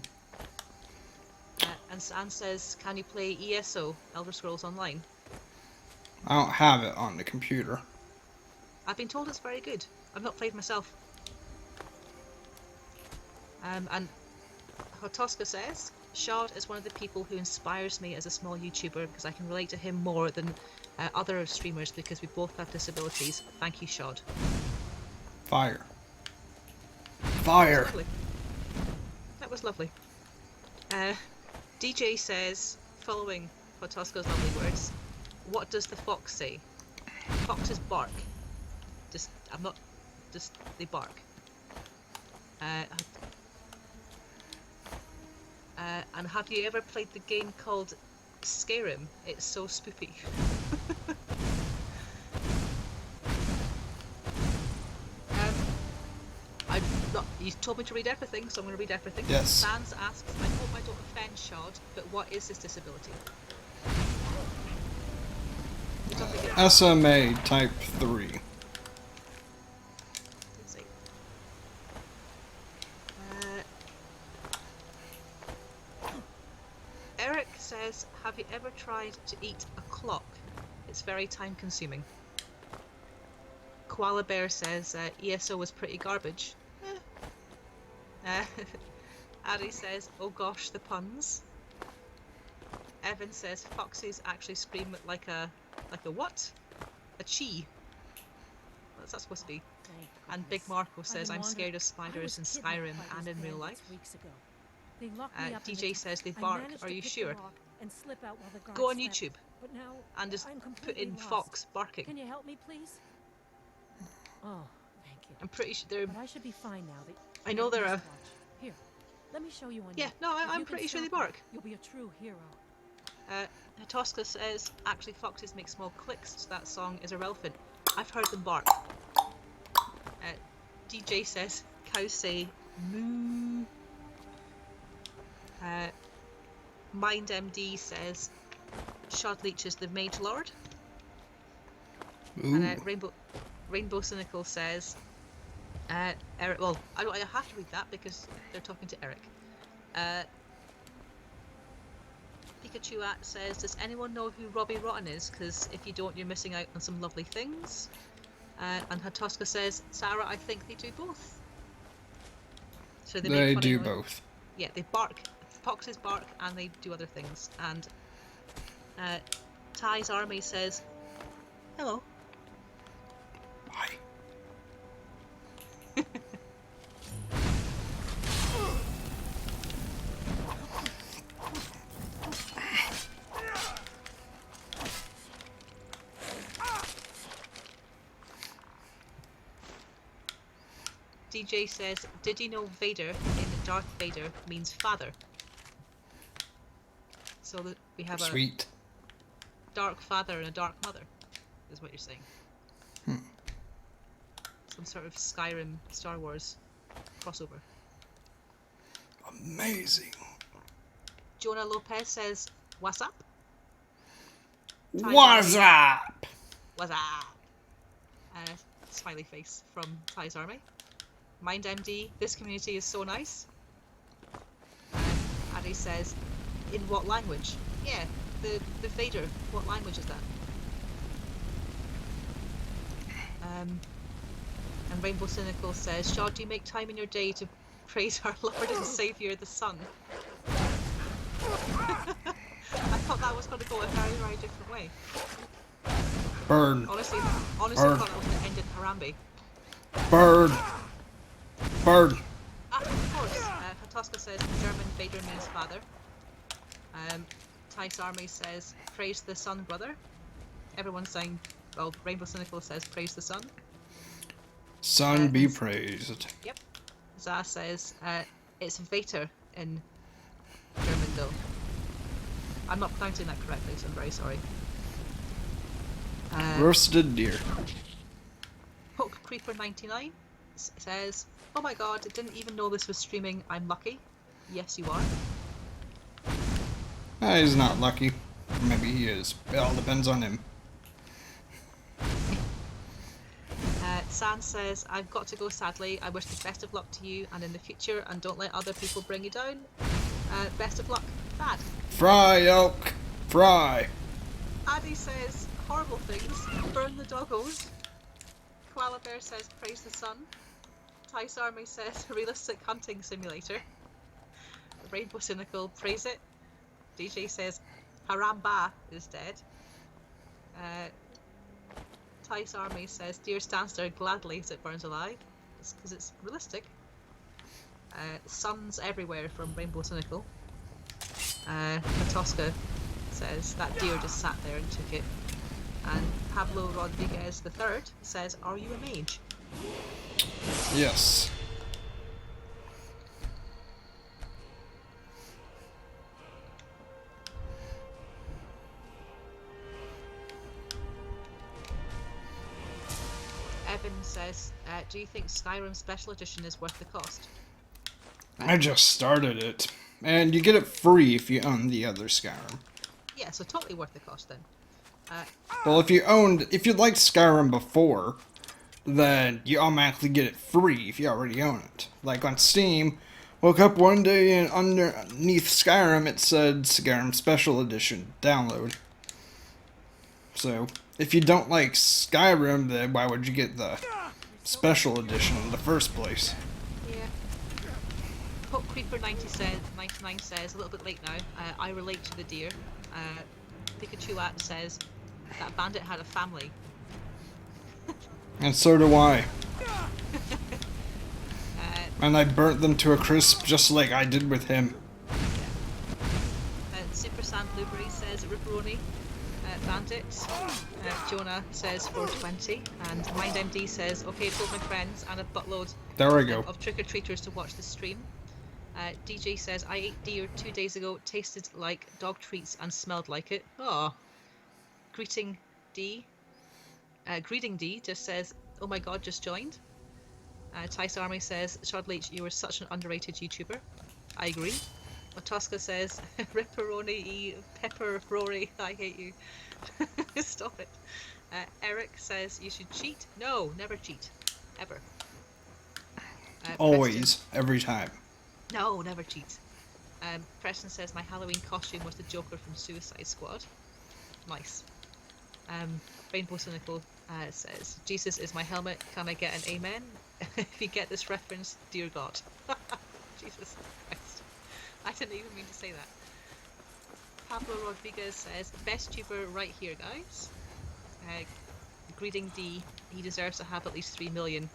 And San says, can you play ESO, Elder Scrolls Online? I don't have it on the computer. I've been told it's very good. I've not played myself. And Hotoska says, Shard is one of the people who inspires me as a small YouTuber because I can relate to him more than other streamers because we both have disabilities. Thank you, Shard. Fire. Fire. Lovely. That was lovely. DJ says, following Hotoska's lovely words, what does the fox say? Foxes bark. They bark. And have you ever played the game called Skyrim? It's so spoopy. You told me to read everything, so I'm going to read everything. Yes. Sans asks, I hope I don't offend Shard, but what is this disability? SMA type 3. Let's see. Eric says, have you ever tried to eat a clock? It's very time consuming. Koala Bear says, ESO was pretty garbage. Addy says, oh gosh, the puns. Evan says, foxes actually scream like a what? A chi. What's that supposed to be? And Big Marco says, I'm scared of spiders in Skyrim and in real life. DJ says they bark. Are you sure? Go on YouTube and just put in fox barking. Can you help me, please? Oh, thank you. I'm pretty sure they're. But I should be fine now. I know they're a. Here, let me show you one. Yeah, no, I'm pretty sure they bark. You'll be a true hero. Tosca says, actually foxes make small clicks, so that song is irrelevant. I've heard them bark. DJ says, cows say moo. MindMD says, Shod Leech is the Mage Lord. Ooh. And Rainbow Cynical says, Eric, well, I have to read that because they're talking to Eric. Pikachu says, does anyone know who Robbie Rotten is? Because if you don't, you're missing out on some lovely things. And Hatoska says, Sarah, I think they do both. So They do both. Yeah, they bark. Foxes bark and they do other things. And Ty's Army says, Hello. Hi. DJ says, did you know Vader in Darth Vader means father? So that we have Sweet. a dark father and a dark mother, is what you're saying. Some sort of Skyrim Star Wars crossover. Amazing. Jonah Lopez says, what's up? What's up? What's up? Smiley face from Ty's Army. Mind MD, this community is so nice. Addy says, in what language? Yeah, the Vader, what language is that? And Rainbow Cynical says, Shaw, do you make time in your day to praise our Lord and Saviour, the Sun? I thought that was going to go a very, very different way. Burn. Honestly, Burn. I thought it was going to end in Harambe. Burn. Burn. Of course, Hatoska says German Vader means father. Tice Army says praise the sun, brother. Everyone's saying, well, Rainbow Cynical says praise the sun. Sun be praised. Yep. Zah says it's Vater in German though. I'm not pronouncing that correctly, so I'm very sorry. Roasted deer. Poke Creeper 99 says, oh my god, I didn't even know this was streaming, I'm lucky. Yes, you are. He's not lucky. Maybe he is. It all depends on him. San says, I've got to go sadly. I wish the best of luck to you and in the future, and don't let other people bring you down. Best of luck, Dad. Fry, elk. Fry. Addy says, horrible things. Burn the doggos. Koala Bear says, praise the sun. Tice Army says, realistic hunting simulator. Rainbow Cynical, praise it. DJ says, Haramba is dead. Tice Army says, deer stands there gladly as it burns alive. It's because it's realistic. Suns everywhere from Rainbow Cynical. Matoska says, that deer just sat there and took it. And Pablo Rodriguez III says, are you a mage? Yes. Evan says, do you think Skyrim Special Edition is worth the cost? I just started it. And you get it free if you own the other Skyrim. Yeah, so totally worth the cost then. Well, if you liked Skyrim before, then you automatically get it free if you already own it. Like on Steam, woke up one day and underneath Skyrim it said Skyrim Special Edition download. So, if you don't like Skyrim, then why would you get the Special Edition in the first place? Yeah. Poke Creeper 99 says, a little bit late now, I relate to the deer. Pikachu at says, that bandit had a family. And so do I. And I burnt them to a crisp just like I did with him. Super Sand Blueberry says, Ripperoni. Bandit. Jonah says 420. And MindMD says, okay, told my friends and a buttload There we go. of trick-or-treaters to watch the stream. DJ says, I ate deer 2 days ago, tasted like dog treats and smelled like it. Oh. Greeting D just says, oh my god, just joined. Tice Army says, Shardleach, you are such an underrated YouTuber. I agree. Matoska says, Ripperoni, Pepper Rory, I hate you. Stop it. Eric says, you should cheat. No, never cheat. Ever. Always. Preston, Every time. no, never cheat. Preston says, my Halloween costume was the Joker from Suicide Squad. Nice. Rainbow Cynical says, Jesus is my helmet, can I get an amen? If you get this reference, dear God. Jesus Christ. I didn't even mean to say that. Pablo Rodriguez says, best tuber right here, guys. Greeting D, he deserves to have at least 3 million.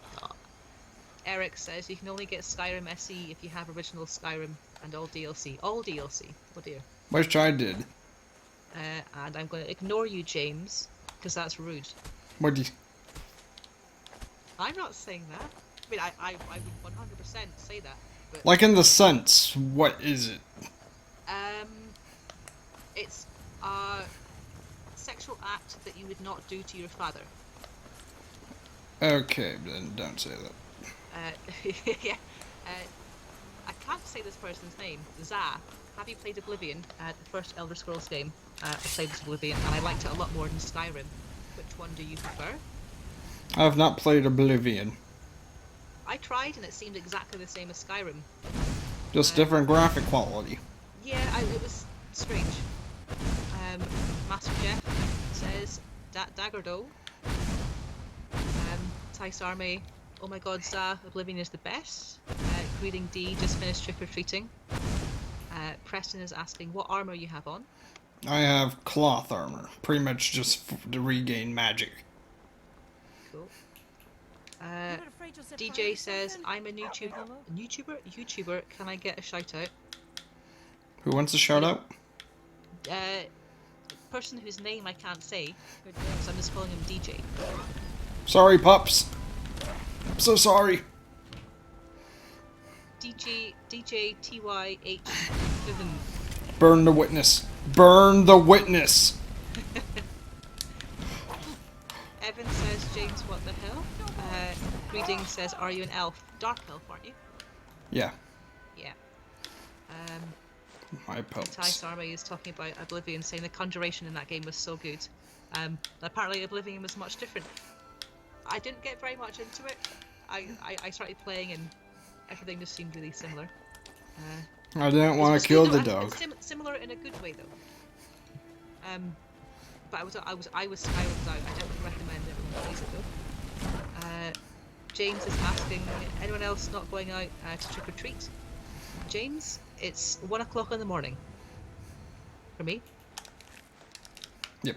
Eric says you can only get Skyrim SE if you have original Skyrim and all DLC. All DLC. Oh dear. Wish I did. And I'm going to ignore you, James, because that's rude. What do you... I'm not saying that. I mean, I would 100% say that. But, Like in the sense, what is it? it's a sexual act that you would not do to your father. Okay, then don't say that. Yeah. I can't say this person's name. Zah, have you played Oblivion? The first Elder Scrolls game. I played this Oblivion, and I liked it a lot more than Skyrim. Which one do you prefer? I have not played Oblivion. I tried, and it seemed exactly the same as Skyrim. Just different graphic quality. Yeah, it was strange. Master Jeff says, Daggerdo. Tice Army, oh my god, Zah, Oblivion is the best. Greeting D, just finished trick-or-treating. Preston is asking what armor you have on. I have cloth armor, pretty much just to regain magic. Cool. DJ says, I'm a YouTuber, can I get a shout out? Who wants a shout out? Person whose name I can't say, so I'm just calling him DJ. Sorry, pups. I'm so sorry. DJ TYH. Burn the witness. Burn the witness. Evan says, James, what the hell? Reading says, are you an elf? Dark elf, aren't you? Yeah. Yeah. My pups. Tice Army is talking about Oblivion, saying the conjuration in that game was so good. Apparently Oblivion was much different. I didn't get very much into it. I started playing and everything just seemed really similar. I didn't want to kill the dog. Similar in a good way though. But I was Skyrim's out. I don't recommend everyone plays it though. James is asking, anyone else not going out to trick or treat? James, it's 1 o'clock in the morning. For me. Yep.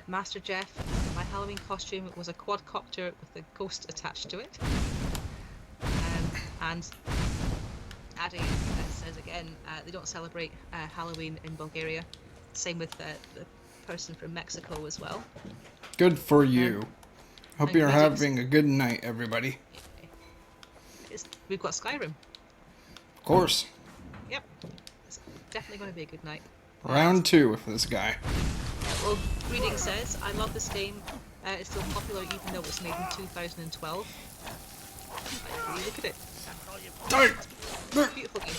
Master Jeff, my Halloween costume was a quadcopter with a ghost attached to it. And Addy says again, they don't celebrate Halloween in Bulgaria. Same with the person from Mexico as well. Good for you. Hope and you're greetings. having a good night, everybody. We've got Skyrim. Of course. Yep. It's definitely going to be a good night. Round 2 with this guy. Well, Greeting says, I love this game. It's still popular even though it was made in 2012. I agree, look at it. Beautiful game.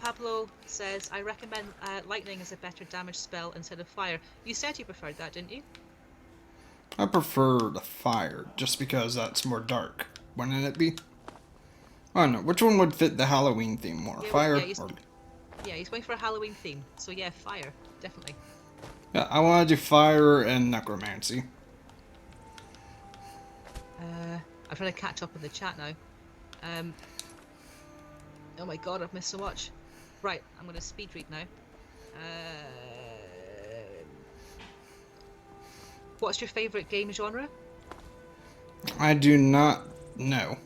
Pablo says, I recommend lightning as a better damage spell instead of fire. You said you preferred that, didn't you? I prefer the fire, just because that's more dark. Wouldn't it be? I don't know. Which one would fit the Halloween theme more? Yeah, Fire well, or... Yeah, he's going for a Halloween theme. So yeah, fire. Definitely. Yeah, I want to do fire and necromancy. I'm trying to catch up in the chat now. Oh my god, I've missed so much. Right, I'm going to speed read now. What's your favourite game genre? I do not know.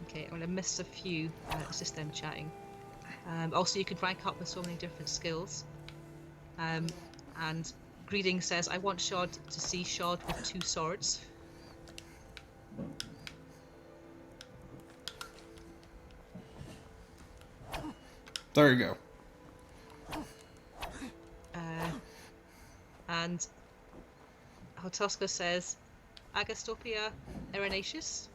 Okay, I'm going to miss a few. It's just them chatting. Also, you could rank up with so many different skills. And Greeting says, I want Shod to see Shod with 2 swords. There you go. And Hotoska says, Agastopia Erinaceus?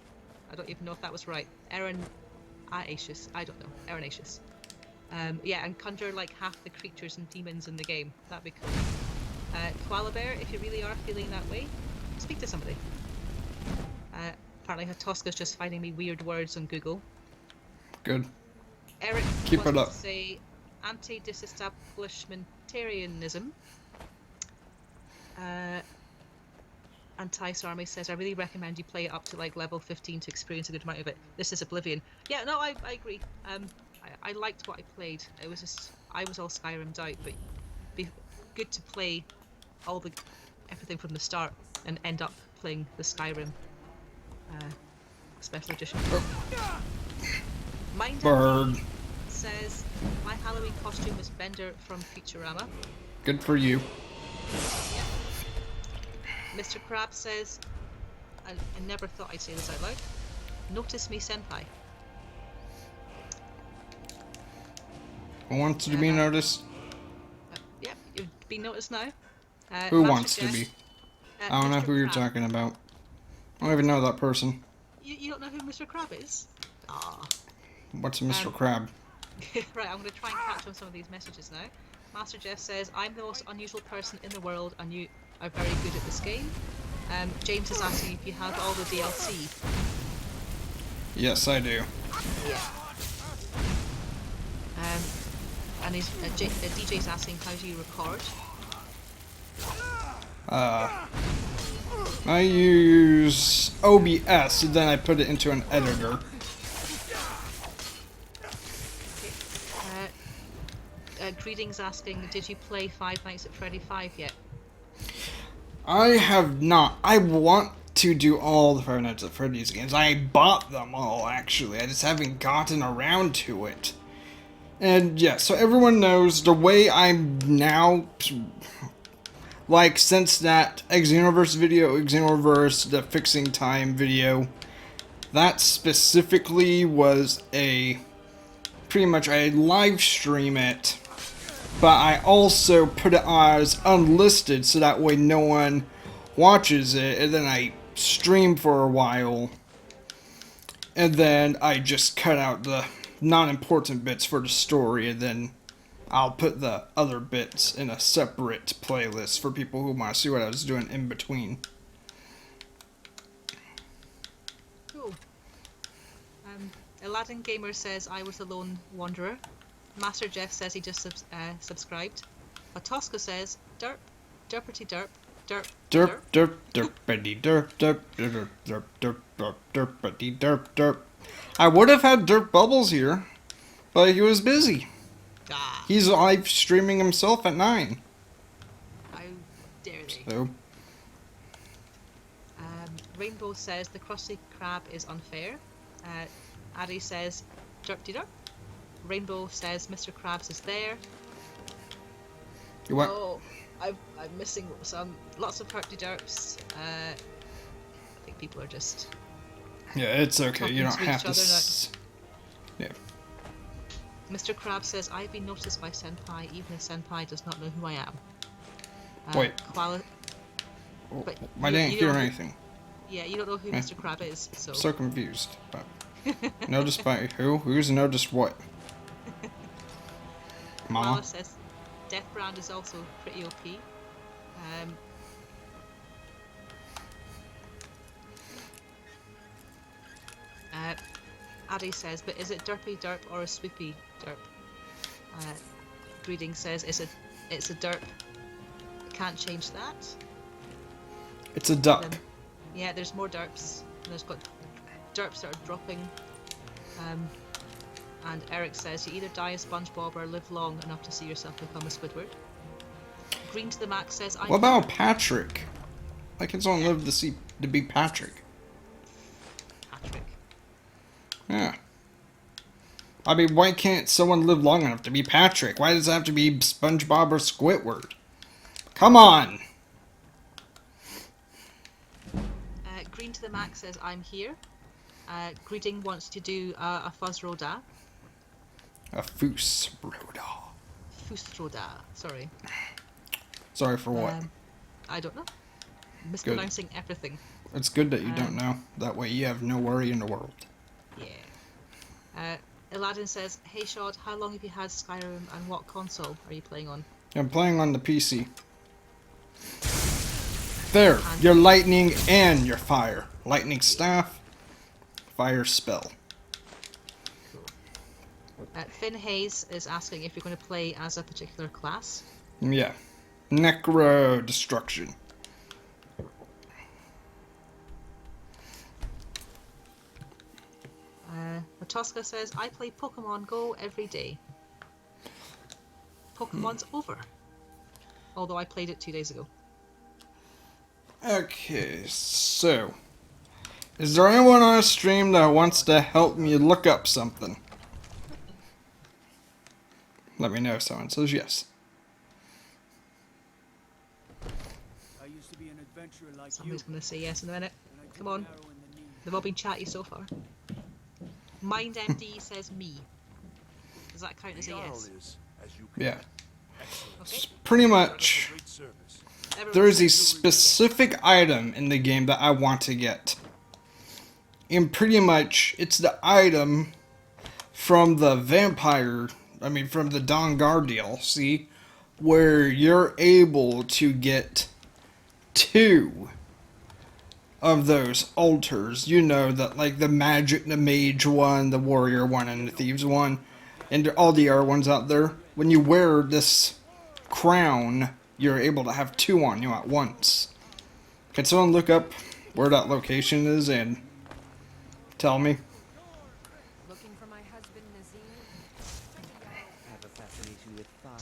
I don't even know if that was right. Erinaceus. I don't know. Erinaceus. Yeah, and conjure like half the creatures and demons in the game. That'd be cool. Koala Bear, if you really are feeling that way, speak to somebody. Apparently Hotoska's just finding me weird words on Google. Good. Eric Keep it wants up. to say anti-disestablishmentarianism. And Tice Army says, I really recommend you play it up to like level 15 to experience a good amount of it. This is Oblivion. Yeah, no, I agree. I liked what I played. It was just I was all Skyrimmed out, but be good to play everything from the start and end up playing the Skyrim special edition. Mind Bird. says my Halloween costume was Bender from Futurama. Good for you. Yep. Mr. Crab says, I never thought I'd say this out loud. Notice me, senpai. Who wants to be noticed? Yep, you've been noticed now. Who Master wants to Jeff, be? I don't know Mr. who you're Crab. talking about. I don't even know that person. You don't know who Mr. Crab is? Ah. What's Mr. Crab? Right, I'm going to try and catch on some of these messages now. Master Jeff says, I'm the most unusual person in the world and you are very good at this game. James is asking if you have all the DLC. Yes, I do. Yeah. And DJ's asking, how do you record? I use OBS, and then I put it into an editor. Greetings asking, did you play Five Nights at Freddy 5 yet? I have not. I want to do all the Five Nights at Freddy's games. I bought them all, actually. I just haven't gotten around to it. And yeah, so everyone knows the way I'm now, like, since that Xenoverse video, Xenoverse, the Fixing Time video, that specifically was pretty much I live stream it, but I also put it as unlisted so that way no one watches it, and then I stream for a while, and then I just cut out the non-important bits for the story, and then I'll put the other bits in a separate playlist for people who want to see what I was doing in between. Cool. Aladdin Gamer says, I was a lone wanderer. Master Jeff says he just subscribed. Atoska says, derp, derpity derp, derp, Derp, derp, derpity derp, derp, derp, derp, derp, derp, derpity derp, derp. I would have had Derp Bubbles here, but he was busy. Ah, He's live streaming himself at 9. how dare they. So, Rainbow says, the Krusty Krab is unfair. Addy says, derpty derp. Rainbow says, Mr. Krabs is there. you what? Oh, I'm missing some. Lots of herpty derps. I think people are just... Yeah, it's okay. talking You don't to have each to. other Yeah. Mr. Krab says, I've been noticed by Senpai, even if Senpai does not know who I am. Wait. But I you- didn't you hear don't- anything. Yeah, you don't know who Eh. Mr. Krab is, so... So confused. But noticed by who? Who's noticed what? Mama? Mala says, Death Brand is also pretty OP. Addy says, but is it derpy derp or a swoopy derp? Greeting says, it's a derp. Can't change that. It's a duck. Then, yeah, there's more derps. There's got derps that are dropping. And Eric says, you either die a SpongeBob or live long enough to see yourself become a Squidward. Green to the Max says, What about Patrick? Why can someone live to be Patrick? Patrick. Yeah. I mean, why can't someone live long enough to be Patrick? Why does it have to be SpongeBob or Squidward? Come on! Green to the Max says, I'm here. Greeting wants to do a Fuzz Roda. A Foos Roda. Fus Roda, sorry. Sorry for what? I don't know. Mispronouncing everything. It's good that you don't know. That way you have no worry in the world. Yeah. Aladdin says, hey Shod, how long have you had Skyrim and what console are you playing on? I'm playing on the PC. There, your lightning and your fire. Lightning staff, fire spell. Finn Hayes is asking if you're going to play as a particular class. Yeah. Necro destruction. Tosca says, I play Pokemon Go every day. Pokemon's over. Although I played it 2 days ago. Okay, so... is there anyone on a stream that wants to help me look up something? Let me know if someone says yes. I used to be an adventurer like Somebody's you. going to say yes in a minute. and I Come took on. an arrow in the knee. They've all been chatty so far. MindMD says me. Does that count as a yes? Yeah. Okay. Pretty much, Everyone there is a says specific item in the game that I want to get. And pretty much, it's the item from the from the Dawnguard DLC, where you're able to get 2 of those altars. You know, that like the mage one, the warrior one, and the thieves one, and all the other ones out there. When you wear this crown, you're able to have 2 on you at once. Can someone look up where that location is and tell me? Looking for my husband, Nazim? I have a fascination with fire,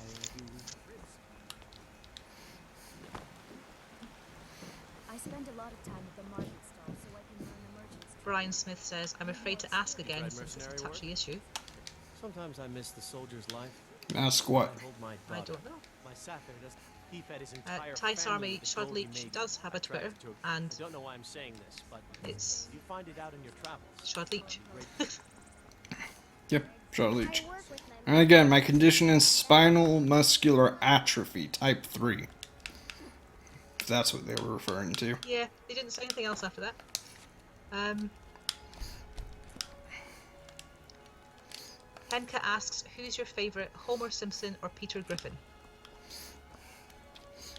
I spend a lot of time at the market stall so I can learn emergency. Brian Smith says, I'm afraid to ask again since it's a touchy issue. Sometimes I miss the soldier's life. Ask what? I hold my I daughter. don't know. My Sathir does. He fed his entire Tice family Army with the gold he Shardleech made. does have a I tried Twitter, to took- and I don't know why I'm saying this, but it's you find it out in your travels. Shardleech. Yep, Charleach. I work with my And again, my condition is spinal muscular atrophy type 3. If that's what they were referring to. Yeah, they didn't say anything else after that. Henka asks, who's your favourite, Homer Simpson or Peter Griffin?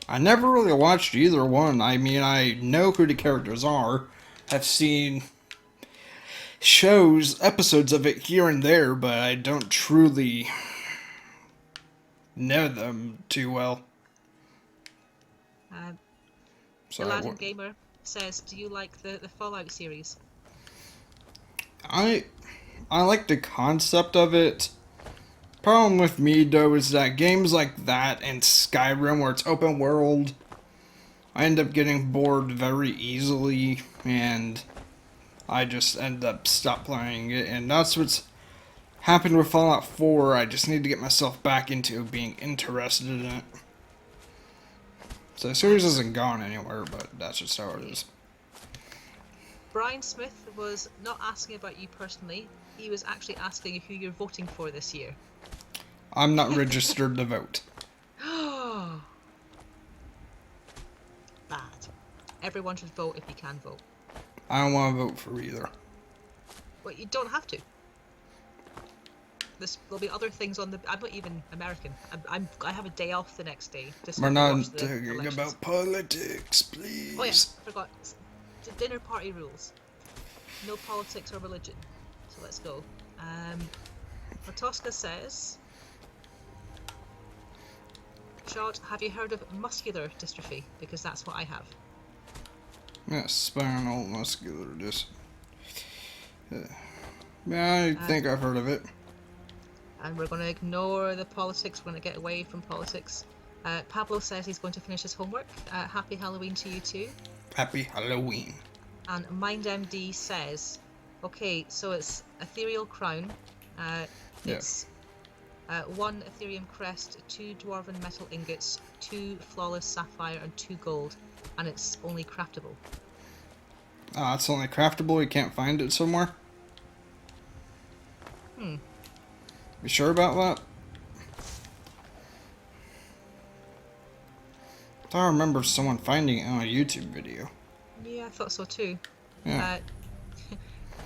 I never really watched either one. I mean, I know who the characters are. I've seen episodes of it here and there, but I don't truly know them too well. So Aladdin Gamer says, do you like the Fallout series? I like the concept of it. Problem with me though is that games like that and Skyrim, where it's open world, I end up getting bored very easily, and I just end up stop playing it. And that's what's happened with Fallout 4. I just need to get myself back into being interested in it. So the series isn't gone anywhere, but that's just how it is. Brian Smith was not asking about you personally. He was actually asking who you're voting for this year. I'm not registered to vote. Bad. Everyone should vote if you can vote. I don't want to vote for either. But you don't have to. There'll be other things on the. I'm not even American. I have a day off the next day. We're not watch the talking elections. about politics, please. Oh yeah, I forgot. It's the dinner party rules. No politics or religion. So let's go. Tosca says, Shot, have you heard of muscular dystrophy? Because that's what I have. Yes, spinal muscular yeah, I think I've heard of it. And we're going to ignore the politics. We're going to get away from politics. Pablo says he's going to finish his homework. Happy Halloween to you too. Happy Halloween. And MindMD says, okay, so it's ethereal crown. It's 1 Ethereum crest, 2 dwarven metal ingots, 2 flawless sapphire, and 2 gold. And it's only craftable. Ah, it's only craftable. You can't find it somewhere. You sure about that? I thought I remember someone finding it on a YouTube video. Yeah, I thought so too. Yeah.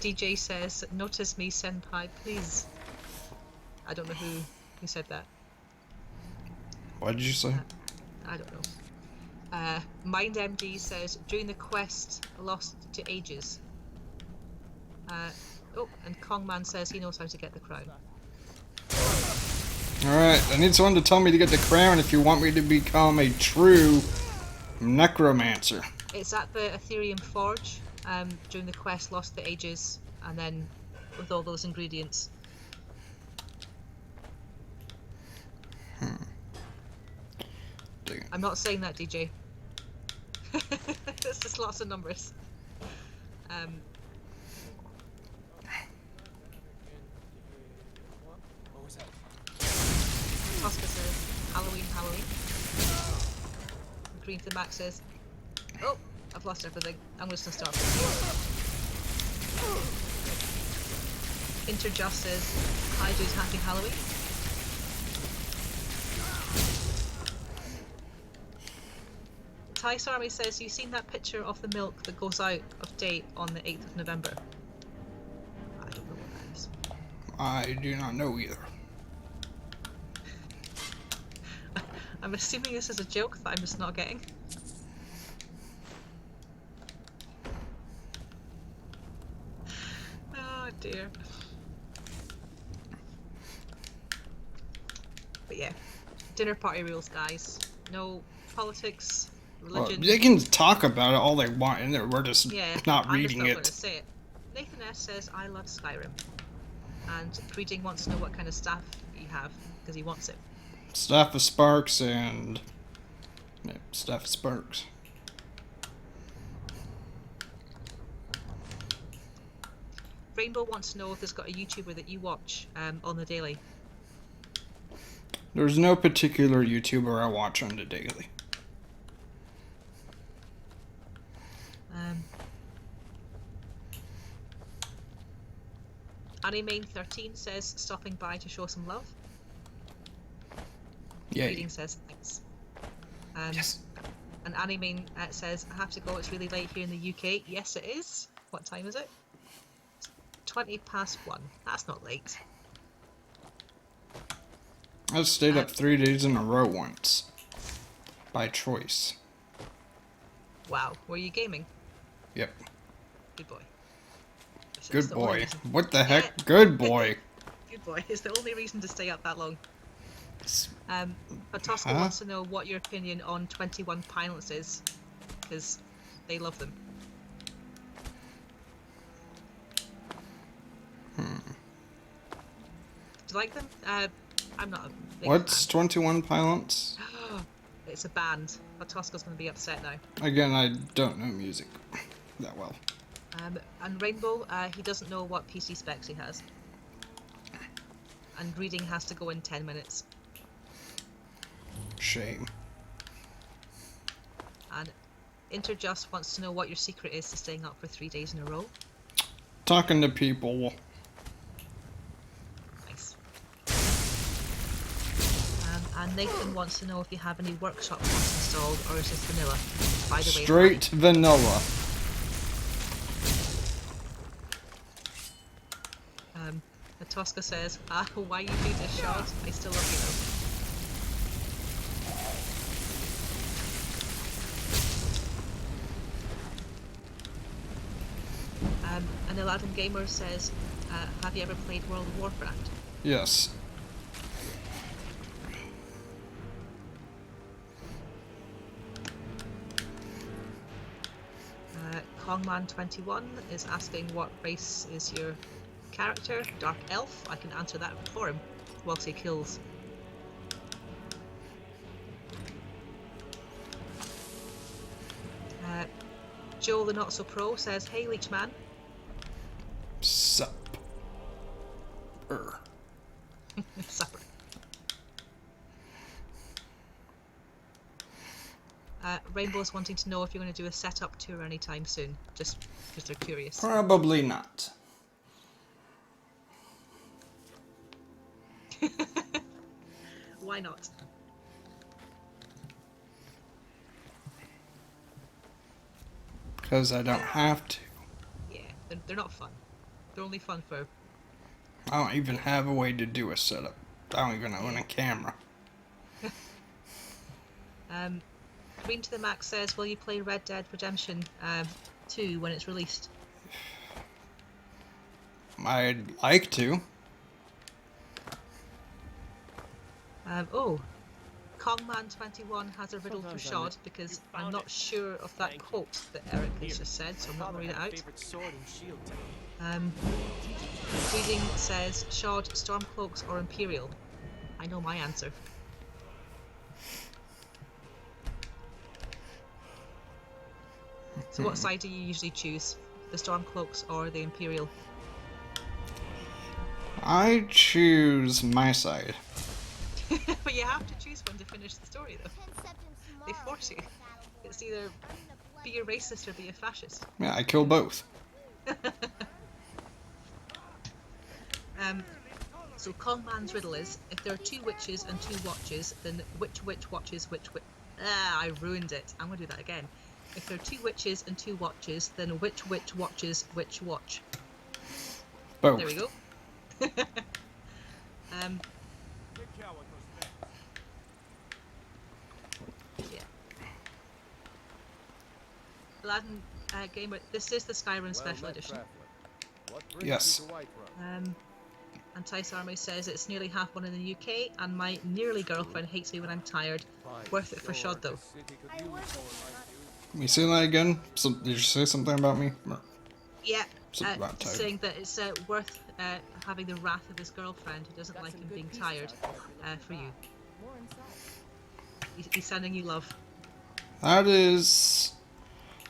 DJ says, notice me, senpai, please. I don't know who said that. What did you say? I don't know. MindMD says, during the quest, lost to ages. And Kongman says he knows how to get the crown. Alright, I need someone to tell me to get the crown if you want me to become a true necromancer. It's at the Ethereum Forge, during the quest, lost to ages, and then with all those ingredients. I'm not saying that, DJ. It's just lots of numbers. What was that? Tosca says, Halloween, Halloween. Green to the Max says, oh, I've lost everything. I'm just gonna start from here. Interjust says, hi dudes, happy Halloween. Tice Army says, you seen that picture of the milk that goes out of date on the 8th of November? I don't know what that is. I do not know either. I'm assuming this is a joke that I'm just not getting. Oh dear. But yeah, dinner party rules, guys. No politics, religion. Well, they can talk about it all they want, and we're just not reading I'm just not it. going to say it. Nathan S says, I love Skyrim. And Greeting wants to know what kind of staff you have, because he wants it. Staff of Sparks and... yeah, Staff of Sparks. Rainbow wants to know if there's got a YouTuber that you watch on the daily. There's no particular YouTuber I watch on the daily. Anime13 says, stopping by to show some love. Yay. Reading says, thanks. Yes. And Anime says, I have to go, it's really late here in the UK. Yes, it is. What time is it? 20 past 1. That's not late. I stayed up 3 days in a row once. By choice. Wow. Were you gaming? Yep. Good boy. Good boy. What the heck? Good boy. Good boy. It's the only reason to stay up that long. But Tosca wants to know what your opinion on 21 Pilots is, because they love them. Do you like them? I'm not a big What's fan. 21 Pilots? It's a band. But Tosca's going to be upset now. Again, I don't know music that well. And Rainbow, he doesn't know what PC specs he has. And reading has to go in 10 minutes. Shame. And Interjust wants to know what your secret is to staying up for 3 days in a row. Talking to people. Nice. And Nathan wants to know if you have any workshop mods installed, or is this vanilla? By the way, Straight vanilla. Tosca says, why you do this shot? I still love you though. And Aladdin Gamer says, have you ever played World of Warcraft? Yes. Kongman21 is asking what race is your character. Dark Elf. I can answer that for him whilst he kills. Joe the Not So Pro says, hey Leechman. Sup. Supper. Rainbow's wanting to know if you're going to do a setup tour anytime soon, just because they're curious. Probably not. Why not? Because I don't have to. Yeah, they're not fun. They're only fun for... I don't even have a way to do a setup. I don't even own a camera. Green to the Max says, will you play Red Dead Redemption 2 when it's released? I'd like to. Kongman21 has a riddle for Shod, because I'm not sure of that quote that Eric has just said, so I'm not reading it out. Favorite sword and shield town. Reading says, Shod, Stormcloaks or Imperial? I know my answer. So what side do you usually choose? The Stormcloaks or the Imperial? I choose my side. But you have to choose one to finish the story, though. They force you. It's either be a racist or be a fascist. Yeah, I kill both. So Kongman's riddle is, if there are 2 witches and 2 watches, then which witch watches which witch? Ah, I ruined it. I'm going to do that again. If there are 2 witches and 2 watches, then which witch watches which watch? Both. There we go. Yeah. Aladdin Gamer, this is the Skyrim Special Edition. Yes. And Tice Army says it's nearly 1:30 in the UK, and my nearly girlfriend hates me when I'm tired. Worth it for Shod, though. Can you say that again? So, did you say something about me? Yeah, Something about tired. saying that it's worth having the wrath of his girlfriend who doesn't like him being tired for you. He's sending you love. That is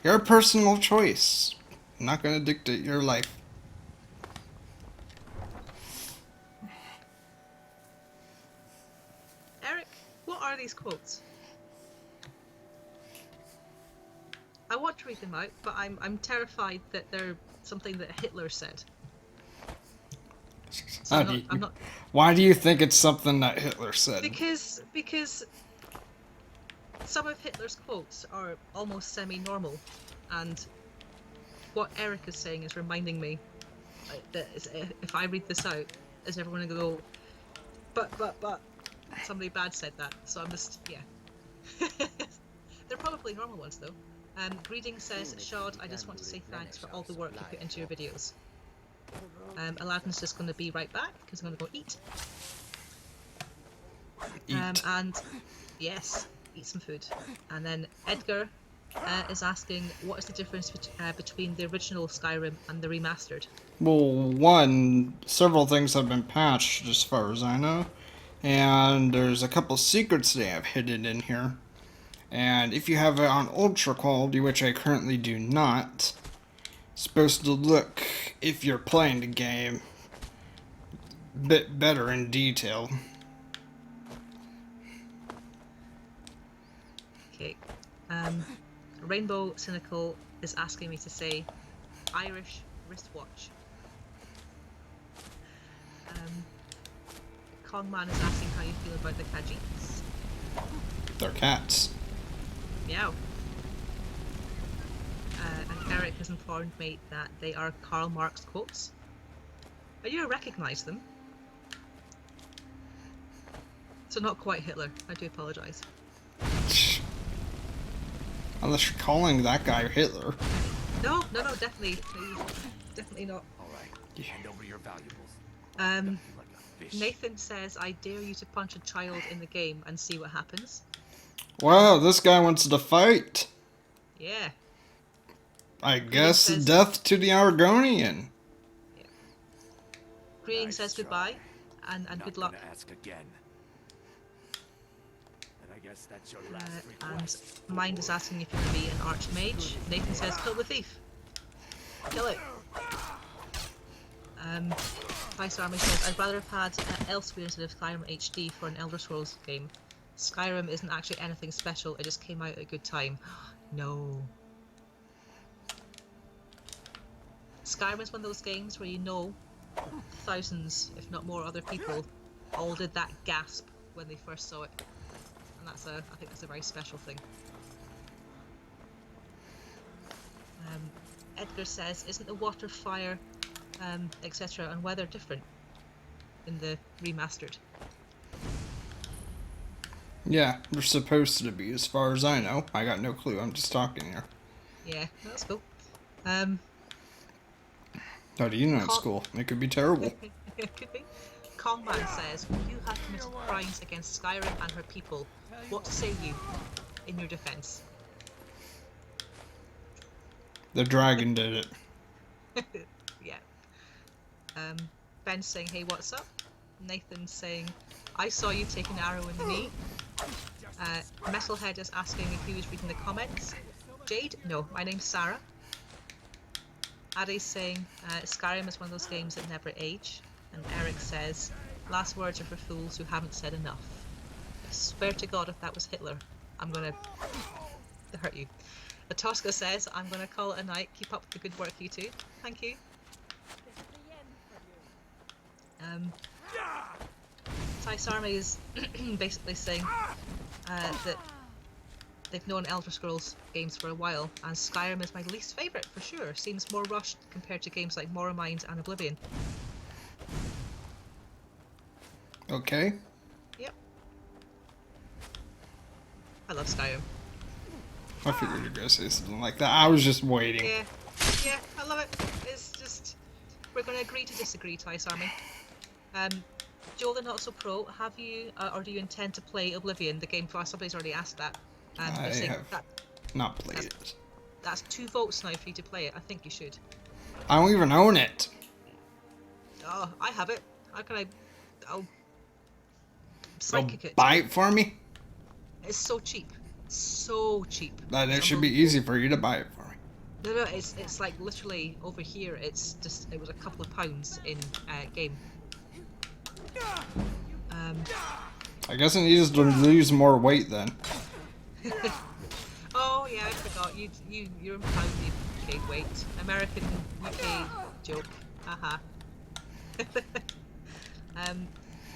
your personal choice. I'm not going to dictate your life. Eric, what are these quotes? I want to read them out, but I'm terrified that they're something that Hitler said. So I'm not. Why do you think it's something that Hitler said? Because some of Hitler's quotes are almost semi-normal, and what Eric is saying is reminding me that if I read this out, is everyone going to go, but somebody bad said that? So I'm just, yeah. They're probably normal ones though. Greeting says, Shod, I just want to say thanks for all the work you put into your videos. Aladdin's just going to be right back because I'm going to go eat. And yes, eat some food. And then Edgar is asking, what is the difference between the original Skyrim and the remastered? Well, several things have been patched as far as I know. And there's a couple secrets they have hidden in here. And if you have it on ultra quality, which I currently do not, it's supposed to look, if you're playing the game, a bit better in detail. Okay. Rainbow Cynical is asking me to say Irish wristwatch. Kongman is asking how you feel about the Khajiits. They're cats. Meow. And Eric has informed me that they are Karl Marx quotes. I do recognise them. So not quite Hitler. I do apologise. Unless you're calling that guy Hitler. No, definitely not. Alright, hand over your valuables. Like a fish. Nathan says, I dare you to punch a child in the game and see what happens. Wow, this guy wants to fight. Yeah. I guess death to the Argonian. Yeah. Greeting says goodbye and good luck. Ask again. And I guess that's your last And request. Mind is asking if you're going to be an archmage. Nathan says kill the thief. Kill it. Vice Army says I'd rather have had Elsewhere instead of Skyrim HD for an Elder Scrolls game. Skyrim isn't actually anything special, it just came out at a good time. No. Skyrim is one of those games where you know thousands, if not more, other people all did that gasp when they first saw it. And I think that's a very special thing. Edgar says, isn't the water, fire, etc. and weather different in the remastered? Yeah, they're supposed to be, as far as I know. I got no clue, I'm just talking here. Yeah, that's cool. How do you know it's cool? It could be terrible. It could be. Kongman says, you have committed crimes against Skyrim and her people. What say you in your defense? The dragon did it. Yeah. Ben saying, hey, what's up? Nathan saying, I saw you take an arrow in the knee. Metalhead is asking if he was reading the comments. Jade? No, my name's Sarah. Addy's saying, Skyrim is one of those games that never age. And Eric says, last words are for fools who haven't said enough. I swear to God, if that was Hitler, I'm gonna hurt you. Atoska says, I'm gonna call it a night. Keep up the good work, you two. Thank you. Tice Army is basically saying that they've known Elder Scrolls games for a while, and Skyrim is my least favourite for sure. Seems more rushed compared to games like Morrowind and Oblivion. Okay. Yep. I love Skyrim. I figured you were gonna say something like that. I was just waiting. Yeah, I love it. It's just, we're going to agree to disagree, Tice Army. Joel the Not So Pro, have you, or do you intend to play Oblivion, the game? Somebody's already asked that. I have not played it. That's 2 votes now for you to play it. I think you should. I don't even own it. Oh, I have it. How can I'll psychic it. Buy it for me? It's so cheap. So cheap. Then it should be easy for you to buy it for me. No, it's like literally over here. It was a couple of pounds in game. I guess it needs to lose more weight then. Oh yeah, I forgot. You're in pound, you gain weight. American UK joke. Haha.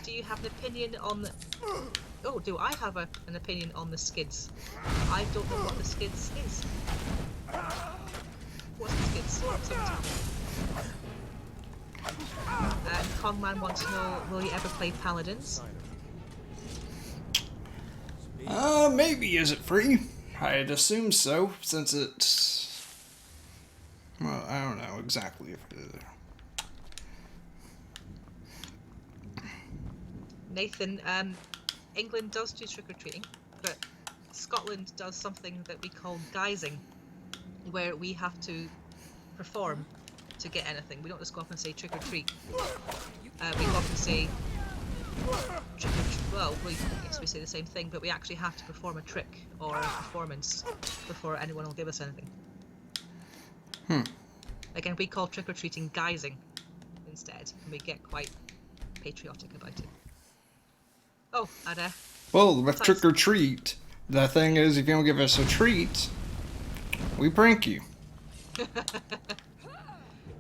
Do you have an opinion on the... Oh, do I have an opinion on the skids? I don't know what the skids is. What's the skids? Kongman wants to know, will you ever play Paladins? Maybe. Is it free? I'd assume so, since it's... Well, I don't know exactly if it is. Nathan, England does do trick-or-treating, but Scotland does something that we call guising, where we have to perform to get anything. We don't just go up and say trick-or-treat. We go up and say trick-or-treat. Well, I guess we say the same thing, but we actually have to perform a trick or a performance before anyone will give us anything. Again, we call trick-or-treating guising instead, and we get quite patriotic about it. Oh, and well, with trick or treat, the thing is, if you don't give us a treat, we prank you.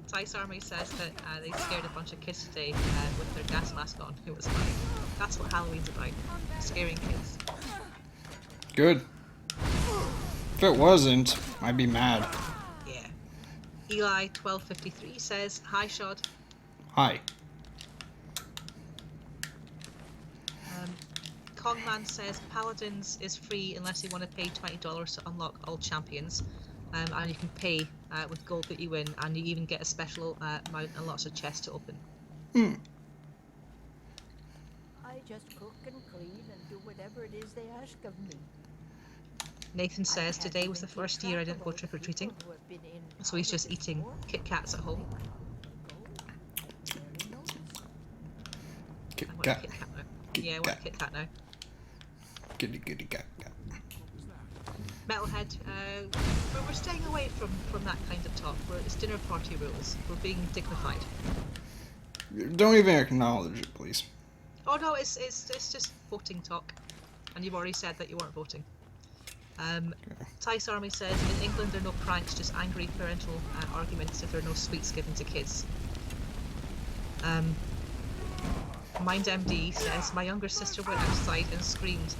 Tice Army says that they scared a bunch of kids today with their gas mask on. It was funny. That's what Halloween's about. Scaring kids. Good. If it wasn't, I'd be mad. Yeah. Eli1253 says, hi, Shod. Hi. Kongman says Paladins is free unless you want to pay $20 to unlock all champions, and you can pay with gold that you win, and you even get a special mount and lots of chests to open. I just cook and clean and do whatever it is they ask of me. Nathan says today was the first year I didn't go trick-or-treating, so he's just eating Kit Kats at home. Kit I want a Kat. Kit Kat now. Yeah, I want a Kit Kat now. Kitty kitty cat cat. Metalhead, we're staying away from that kind of talk. It's dinner party rules. We're being dignified. Don't even acknowledge it, please. Oh no, it's just voting talk, and you've already said that you weren't voting. Tice Army says in England there are no pranks, just angry parental arguments if there are no sweets given to kids. MindMD says my younger sister went outside and screamed,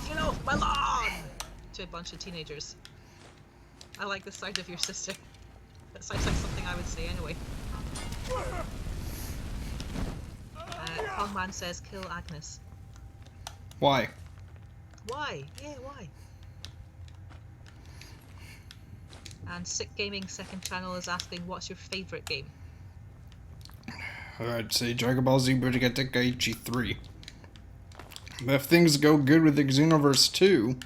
"Get off my lawn!" to a bunch of teenagers. I like the sound of your sister. That sounds like something I would say anyway. Kongman says kill Agnes. Why? Why? Yeah, why? And Sick Gaming second channel is asking what's your favourite game? I'd say Dragon Ball Z Budokai Tenkaichi 3. But if things go good with the Xenoverse 2...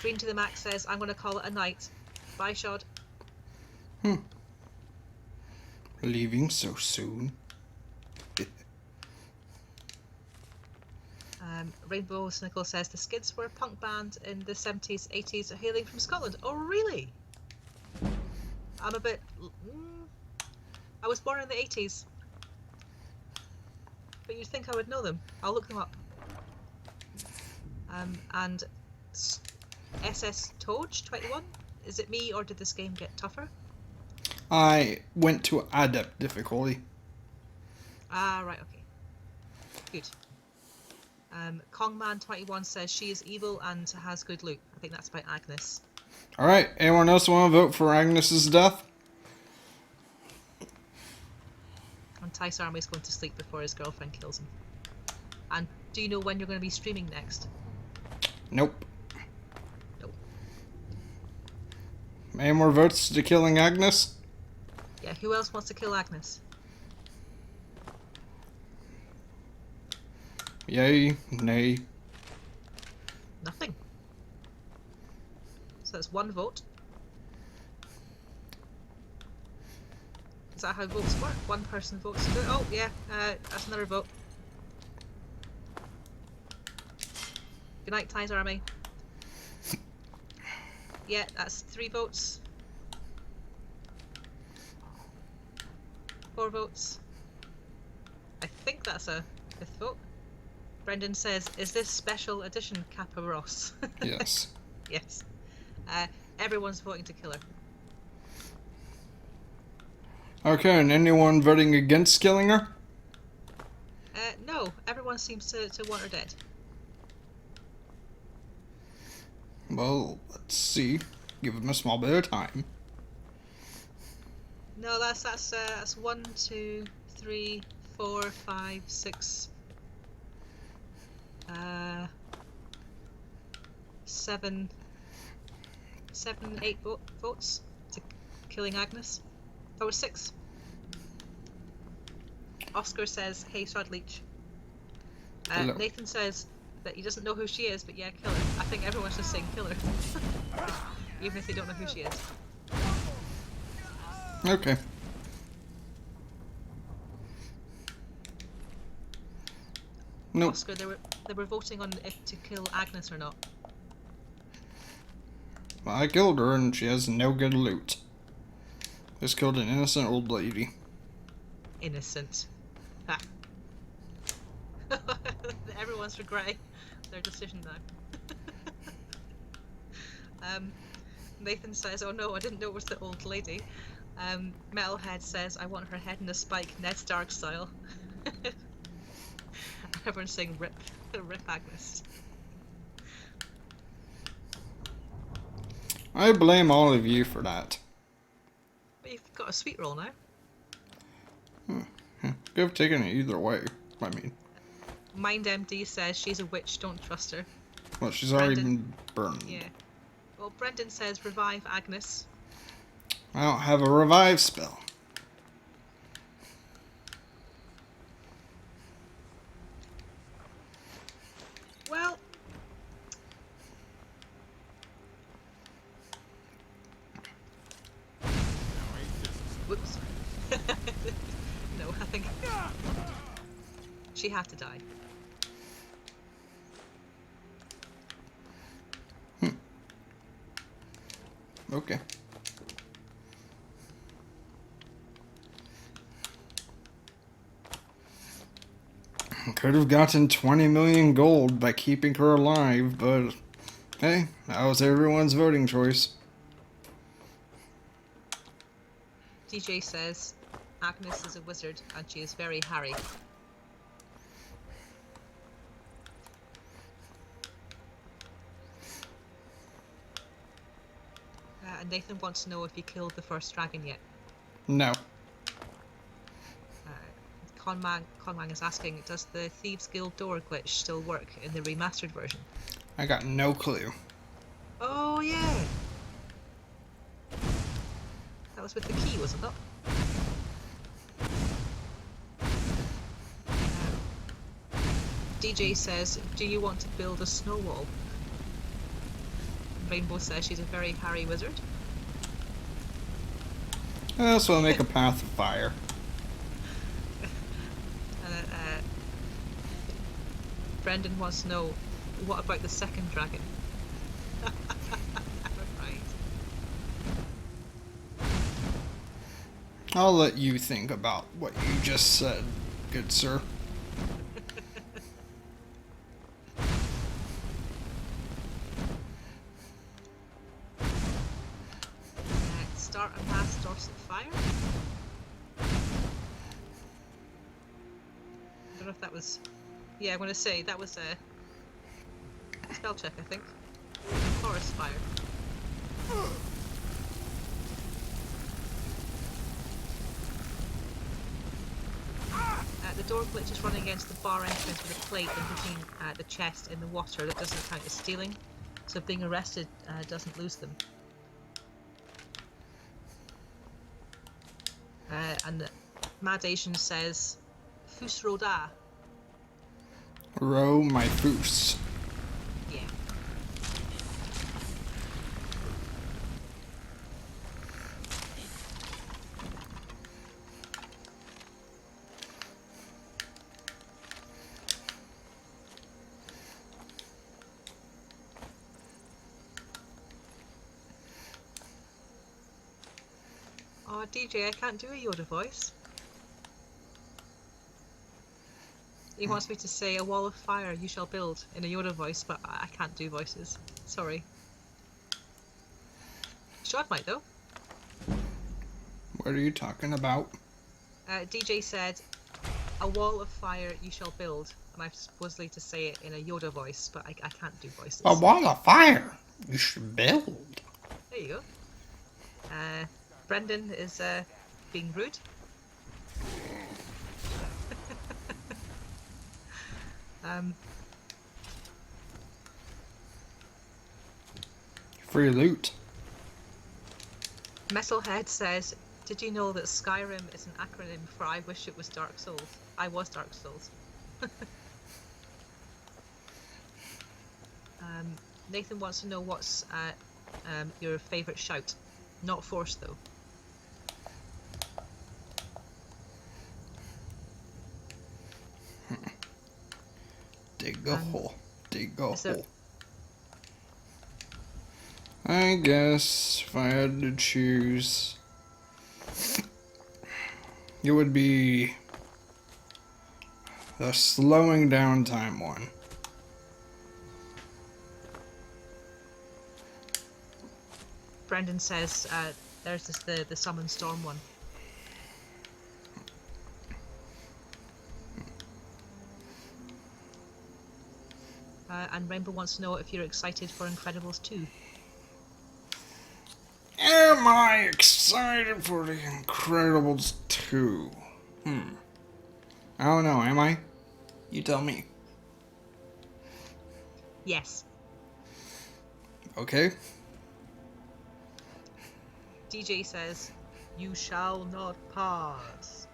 Green to the Max says, I'm going to call it a night. Bye, Shod. Leaving so soon. Rainbow Snickle says the Skids were a punk band in the 70s, 80s, hailing from Scotland. Oh, really? I'm a bit... I was born in the 80s. But you'd think I would know them. I'll look them up. And SS Toj 21? Is it me or did this game get tougher? I went to adept difficulty. Ah, right, okay. Good. Kongman21 says she is evil and has good loot. I think that's by Agnes. Alright, anyone else want to vote for Agnes's death? And Tice Army's going to sleep before his girlfriend kills him. And do you know when you're going to be streaming next? Nope. Nope. Any more votes to killing Agnes? Yeah, who else wants to kill Agnes? Yay, nay. Nothing. So that's one vote. Is that how votes work? One person votes to do it? Oh, yeah, that's another vote. Good night, Ties Army. Yeah, that's 3 votes. 4 votes. I think that's a 5th vote. Brendan says, is this special edition Kappa Ross? Yes. Yes. Everyone's voting to kill her. Okay, and anyone voting against killing her? No, everyone seems to want her dead. Well, let's see. Give them a small bit of time. No, that's 1, 2, 3, 4, 5, 6, 7, 8 votes to killing Agnes. Oh, 6. Oscar says, hey, Sod Leech. Nathan says that he doesn't know who she is, but yeah, kill her. I think everyone's just saying kill her. Even if they don't know who she is. Okay. Nope. Oscar, they were voting on if to kill Agnes or not. Well, I killed her and she has no good loot. Just killed an innocent old lady. Innocent. Ha. Everyone's regretting their decision now. Nathan says, oh no, I didn't know it was the old lady. Metalhead says, I want her head in a spike, Ned Stark style. Everyone's saying rip Agnes. I blame all of you for that. But you've got a sweet roll now. Could have taken it either way. I mean. MindMD says she's a witch, don't trust her. Well, she's already been burned. Yeah. Well, Brendan says revive Agnes. I don't have a revive spell. Well... Whoops. No, I think... She had to die. Okay. Could have gotten 20 million gold by keeping her alive, but hey, that was everyone's voting choice. DJ says Agnes is a wizard and she is very hairy. And Nathan wants to know if you killed the first dragon yet. No. Conmang is asking, does the Thieves Guild door glitch still work in the remastered version? I got no clue. Oh yeah! That was with the key, wasn't it? DJ says, do you want to build a snow wall? Rainbow says she's a very hairy wizard. That's what make a path of fire. Brendan wants to know, what about the second dragon? Right. I'll let you think about what you just said, good sir. Start and pass dorsal fire. I don't know if that was... Yeah, I'm going to say that was a spell check, I think. Forest fire. The door glitch is running against the bar entrance with a plate in between the chest in the water. That doesn't count as stealing, so being arrested doesn't lose them. And Mad Asian says, Fus Roda. Row my foos. Yeah. Oh, DJ, I can't do a Yoda voice. He wants me to say, a wall of fire you shall build, in a Yoda voice, but I can't do voices. Sorry. Sean might, though. What are you talking about? DJ said, a wall of fire you shall build, and I was supposedly to say it in a Yoda voice, but I can't do voices. A wall of fire you should build. There you go. Brendan is being rude. Free loot. Metalhead says, did you know that Skyrim is an acronym for I wish it was Dark Souls? I was Dark Souls. Nathan wants to know what's your favourite shout. Not forced, though. Dig a hole. Dig a there... hole. I guess if I had to choose, it would be the slowing down time one. Brendan says there's the Summon Storm one. And Rainbow wants to know if you're excited for Incredibles 2. Am I excited for The Incredibles 2? I don't know, am I? You tell me. Yes. Okay. DJ says, you shall not pass.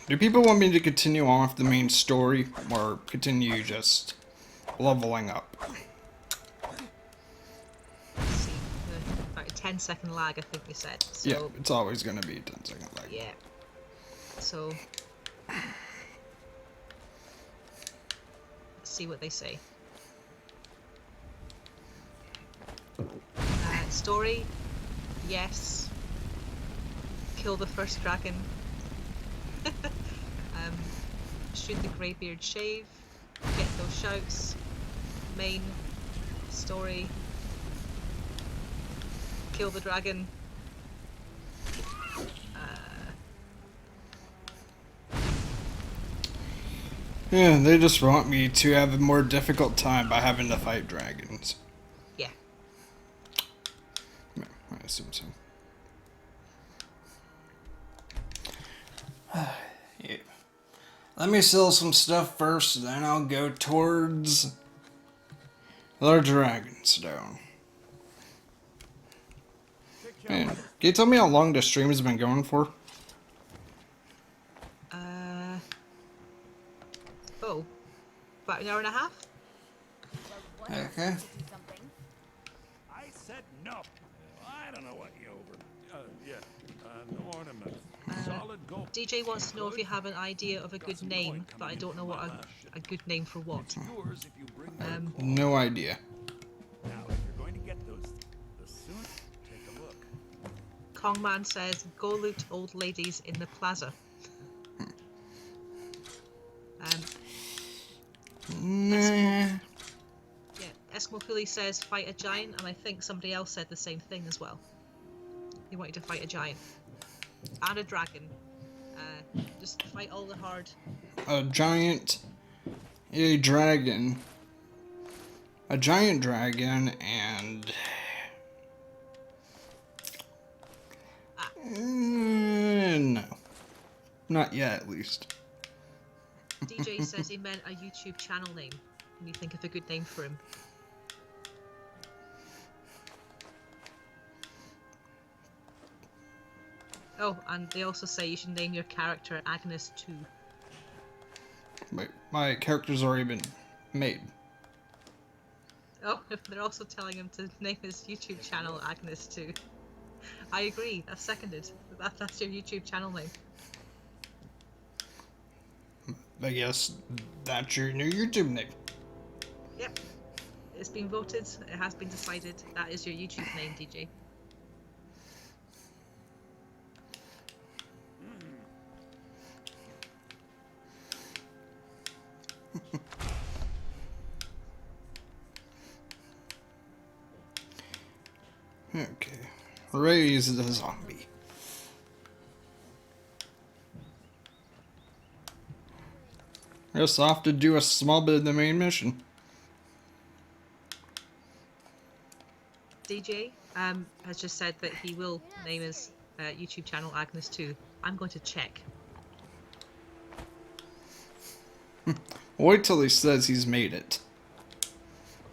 Do people want me to continue off the main story, or continue just leveling up? Let's see, about a 10-second lag, I think they said. So, yeah, it's always going to be a 10-second lag. Yeah. So, let's see what they say. Story, yes. Kill the first dragon. Shoot the greybeard shave. Get those shouts. Main story. Kill the dragon. Yeah, they just want me to have a more difficult time by having to fight dragons. Yeah. Yeah, I assume so. Yeah. Let me sell some stuff first, then I'll go towards the Dragonstone. Man, can you tell me how long the stream has been going for? About an hour and a half. Okay. I said no. I don't know what you over. No ornaments. Solid gold. DJ wants to know if you have an idea of a good name, but I don't know what a good name for what. Yours if you bring No idea. Now, if you're going to get those, the sooner. Take a look. Kongman says, go loot old ladies in the plaza. Nah. Yeah, Eskimo says, fight a giant, and I think somebody else said the same thing as well. He wanted to fight a giant. And a dragon. Just fight all the hard. A giant, a dragon, a giant dragon, and no, not yet at least. DJ says he meant a YouTube channel name. Can you think of a good name for him? Oh, and they also say you should name your character Agnes 2. Wait, my character's already been made. Oh, they're also telling him to name his YouTube channel Agnes 2. I agree, that's seconded. That's your YouTube channel name. I guess that's your new YouTube name. Yep. It's been voted, it has been decided. That is your YouTube name, DJ. Okay. Raise the zombie. Guess I'll have to do a small bit of the main mission. DJ has just said that he will name his YouTube channel Agnes 2. I'm going to check. Wait till he says he's made it.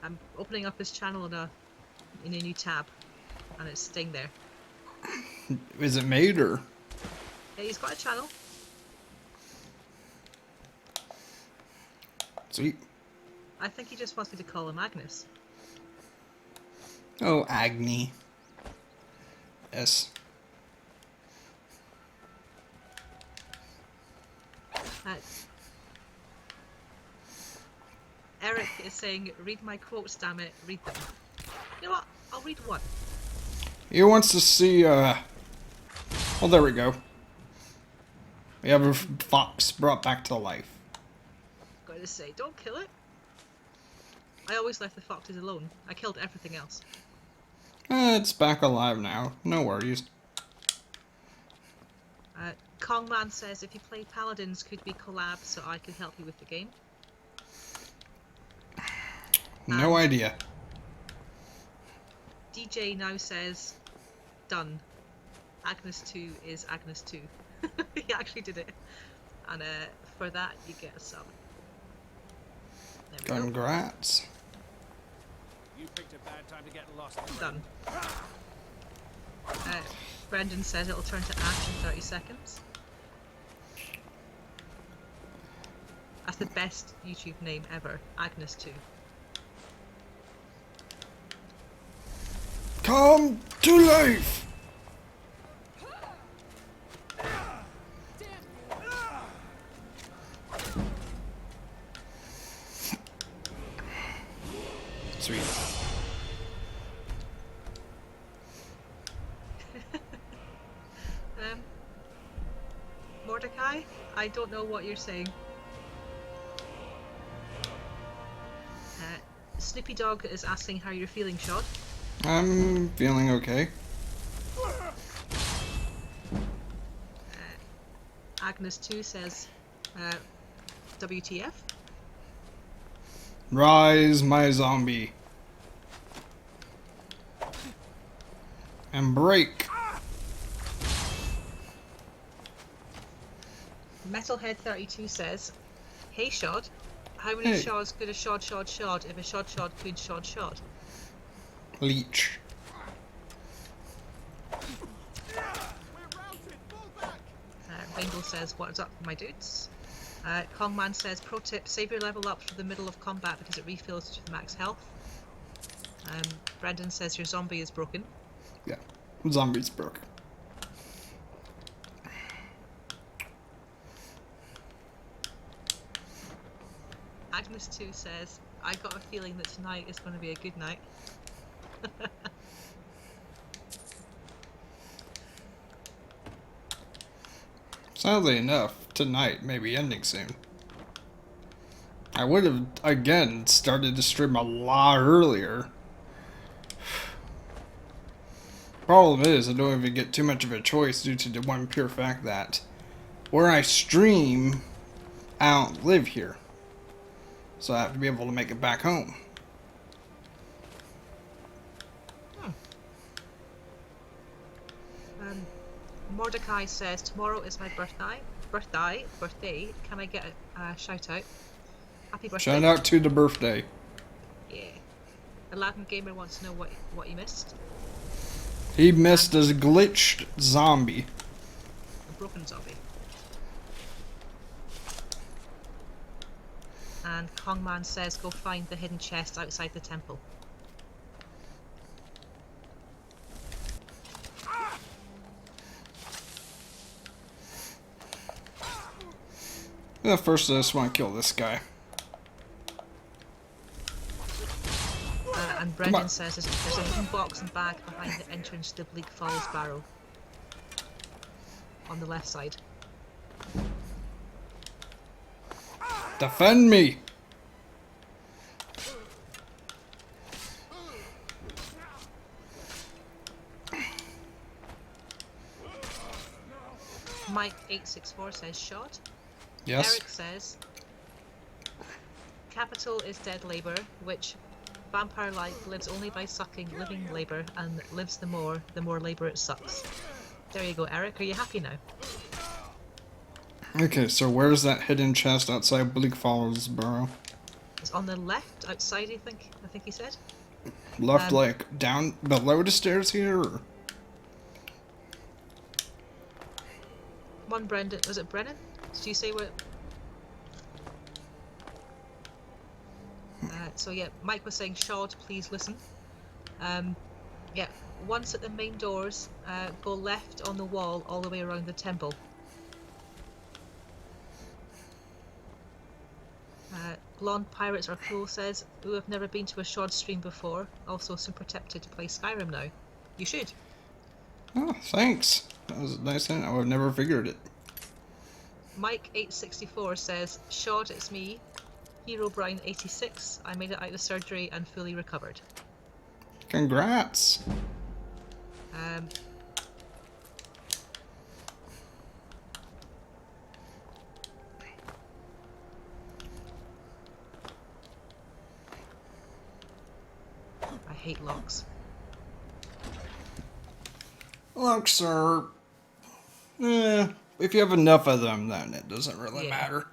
I'm opening up his channel in a new tab, and it's staying there. Is it made or? Yeah, he's got a channel. Sweet. I think he just wants me to call him Agnes. Oh, Agni. Yes. Eric is saying, read my quotes, damn it, read them. You know what? I'll read one. He wants to see, oh, there we go. We have a fox brought back to life. Gotta say, don't kill it. I always left the foxes alone. I killed everything else. It's back alive now. No worries. Kongman says, if you play Paladins, could we collab so I could help you with the game? No idea. DJ now says, done. Agnes 2 is Agnes 2. He actually did it. And for that, you get a sub. Congrats. You picked a bad time to get lost. Done. Brendan says it'll turn to ash in 30 seconds. That's the best YouTube name ever. Agnes 2. Come to life! Sweet. Mordecai, I don't know what you're saying. Snoopy Dog is asking how you're feeling, Shod. I'm feeling okay. Agnes 2 says, WTF? Rise, my zombie. And break. Metalhead32 says, hey Shod, how many shods could a shod if a shod could shod? Leech. Bingle says, what's up my dudes? Kongman says, pro tip, save your level up for the middle of combat because it refills to max health. Brendan says your zombie is broken. Yeah. Zombies broke. Agnes 2 says, I got a feeling that tonight is going to be a good night. Sadly enough, tonight may be ending soon. I would have, again, started to stream a lot earlier. Problem is, I don't even get too much of a choice due to the one pure fact that where I stream, I don't live here. So I have to be able to make it back home. Mordecai says, tomorrow is my birthday. Can I get a shout out? Happy birthday. Shout out to the birthday. Yeah. Aladdin Gamer wants to know what he missed. He missed a glitched zombie. A broken zombie. And Kongman says, go find the hidden chest outside the temple. Yeah, first I just want to kill this guy. And Brendan says there's a hidden box and bag behind the entrance to Bleak Falls Barrow. On the left side. Defend me! Mike864 says shot. Yes. Eric says capital is dead labour, which vampire-like lives only by sucking living labour, and lives the more labour it sucks. There you go, Eric. Are you happy now? Okay, so where's that hidden chest outside Bleak Falls Barrow? It's on the left, outside, I think he said. Left, like, down below the stairs here? Or? Come on, Brendan. Was it Brennan? Did you say what? So yeah, Mike was saying, Shod, please listen. Yeah, once at the main doors, go left on the wall all the way around the temple. Blonde Pirates Are Cool says, ooh, I've never been to a Shod stream before. Also super tempted to play Skyrim now. You should. Oh, thanks. That was a nice hint. I would have never figured it. Mike864 says, Shod, it's me. Hero Brian 86. I made it out of surgery and fully recovered. Congrats. I hate locks. Locks are... if you have enough of them, then it doesn't really matter.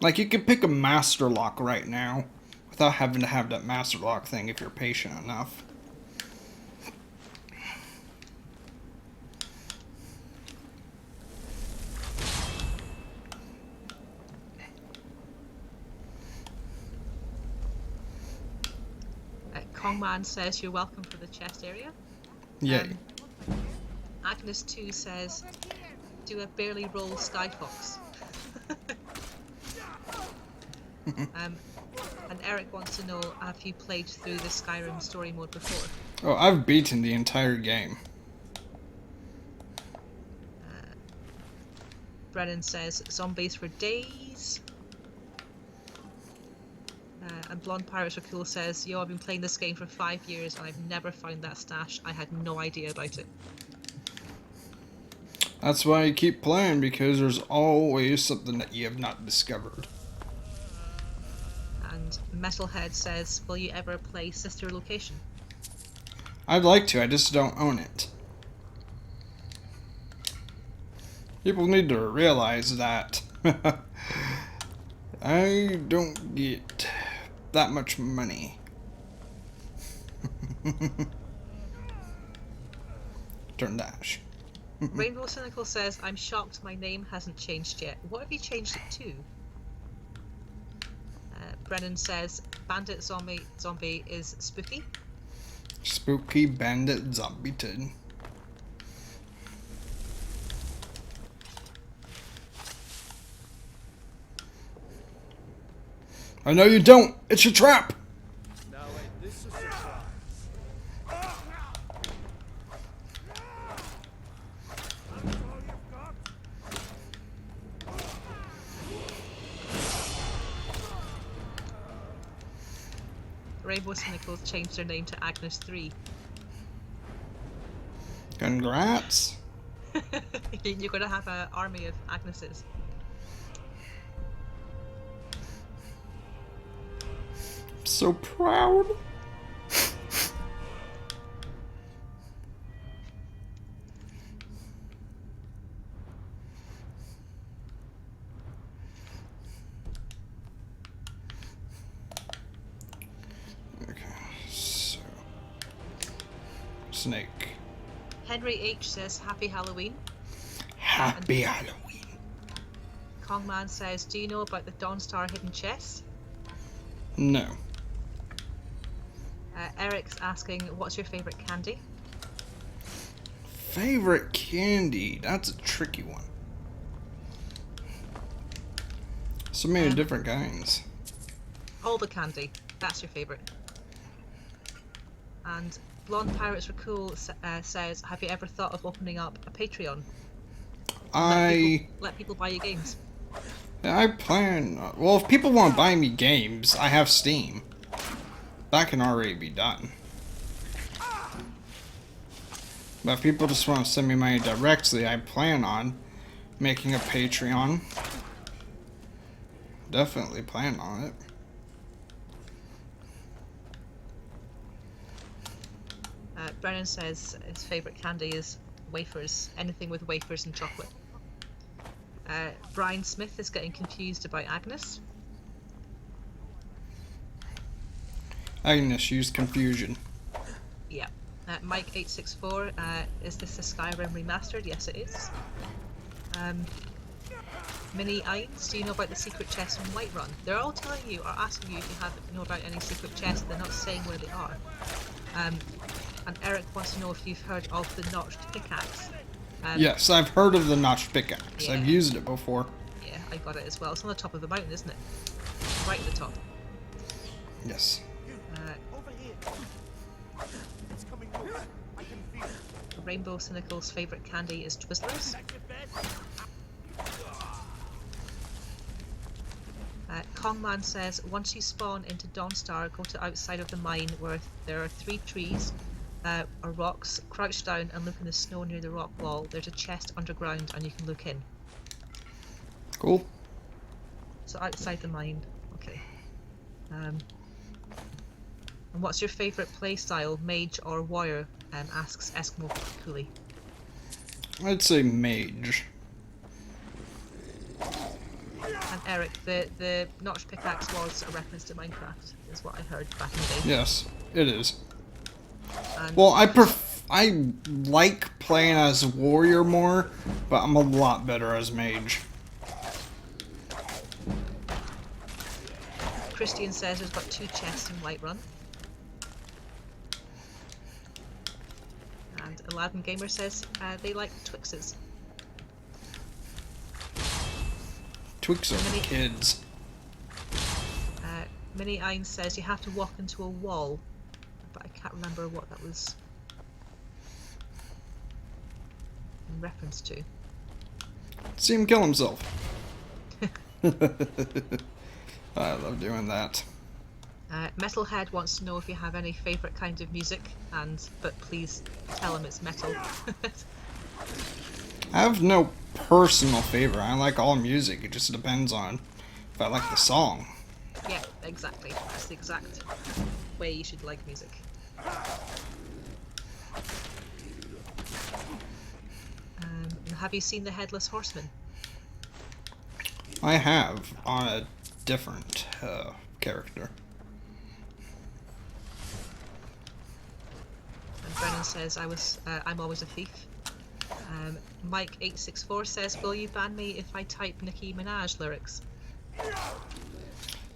Like, you could pick a master lock right now without having to have that master lock thing if you're patient enough. Kongman says you're welcome for the chest area. Yay. Agnes 2 says, do a barely roll Skyfox. And Eric wants to know, have you played through the Skyrim story mode before? Oh, I've beaten the entire game. Brennan says, zombies for days. And Blonde Pirates Are Cool says, yo, I've been playing this game for 5 years and I've never found that stash. I had no idea about it. That's why I keep playing, because there's always something that you have not discovered. And Metalhead says, will you ever play Sister Location? I'd like to, I just don't own it. People need to realize that I don't get that much money. Turn dash. Rainbow Cynical says, I'm shocked my name hasn't changed yet. What have you changed it to? Brennan says, Bandit Zombie is spooky. Spooky Bandit Zombie Tin. I know you don't. It's your trap. Now ain't this a surprise? That's all you've got? Rainbow Cynicals changed their name to Agnes 3. Congrats. You're gonna have an army of Agneses. So proud. Okay, so Snake. Henry H says Happy Halloween. Happy Halloween. Kongman says, do you know about the Dawnstar hidden chest? No. Eric's asking, what's your favourite candy? Favorite candy? That's a tricky one. So many different kinds. All the candy. That's your favourite. And Blonde Pirates Were Cool says, have you ever thought of opening up a Patreon? Let people buy you games. I plan... Well, if people want to buy me games, I have Steam. That can already be done. But if people just want to send me money directly, I plan on making a Patreon. Definitely plan on it. Brennan says his favourite candy is wafers. Anything with wafers and chocolate. Brian Smith is getting confused about Agnes. Agnes used confusion. Yeah. Mike864, is this a Skyrim remastered? Yes, it is. Mini Eins, do you know about the secret chests in Whiterun? They're all telling you, or asking you if you know about any secret chests, they're not saying where they are. And Eric wants to know if you've heard of the notched pickaxe. Yes, I've heard of the notched pickaxe. Yeah. I've used it before. Yeah, I got it as well. It's on the top of the mountain, isn't it? Right at the top. Yes. Over here. It's coming over. I can feel it. Rainbow Cynical's favourite candy is Twizzlers. Kongman says, once you spawn into Dawnstar, go to outside of the mine where there are 3 trees or rocks, crouch down and look in the snow near the rock wall. There's a chest underground and you can look in. Cool. So outside the mine. Okay. And what's your favourite playstyle, mage or warrior? Asks Eskimo Cooley. I'd say mage. And Eric, the notched pickaxe was a reference to Minecraft, is what I heard back in the day. Yes, it is. And Well, I like playing as warrior more, but I'm a lot better as mage. Christian says there's got 2 chests in Whiterun. And Aladdin Gamer says they like Twixes. Twix are for kids. Mini Ein says you have to walk into a wall, but I can't remember what that was in reference to. See him kill himself. I love doing that. Metalhead wants to know if you have any favourite kind of music, but please tell him it's metal. I have no personal favorite. I like all music. It just depends on if I like the song. Yeah, exactly. That's the exact way you should like music. Have you seen The Headless Horseman? I have, on a different character. And Brennan says I'm always a thief. Mike864 says, will you ban me if I type Nicki Minaj lyrics?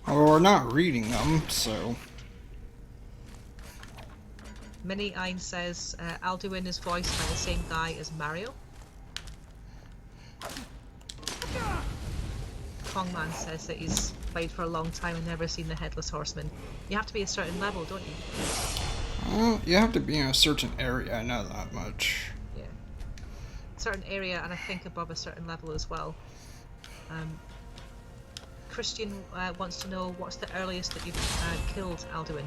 Well, we're not reading them, so... Mini Ein says, Alduin is voiced by the same guy as Mario. Kongman says that he's played for a long time and never seen the Headless Horseman. You have to be a certain level, don't you? Well, you have to be in a certain area, I know that much. Yeah. Certain area, and I think above a certain level as well. Christian wants to know what's the earliest that you've killed Alduin?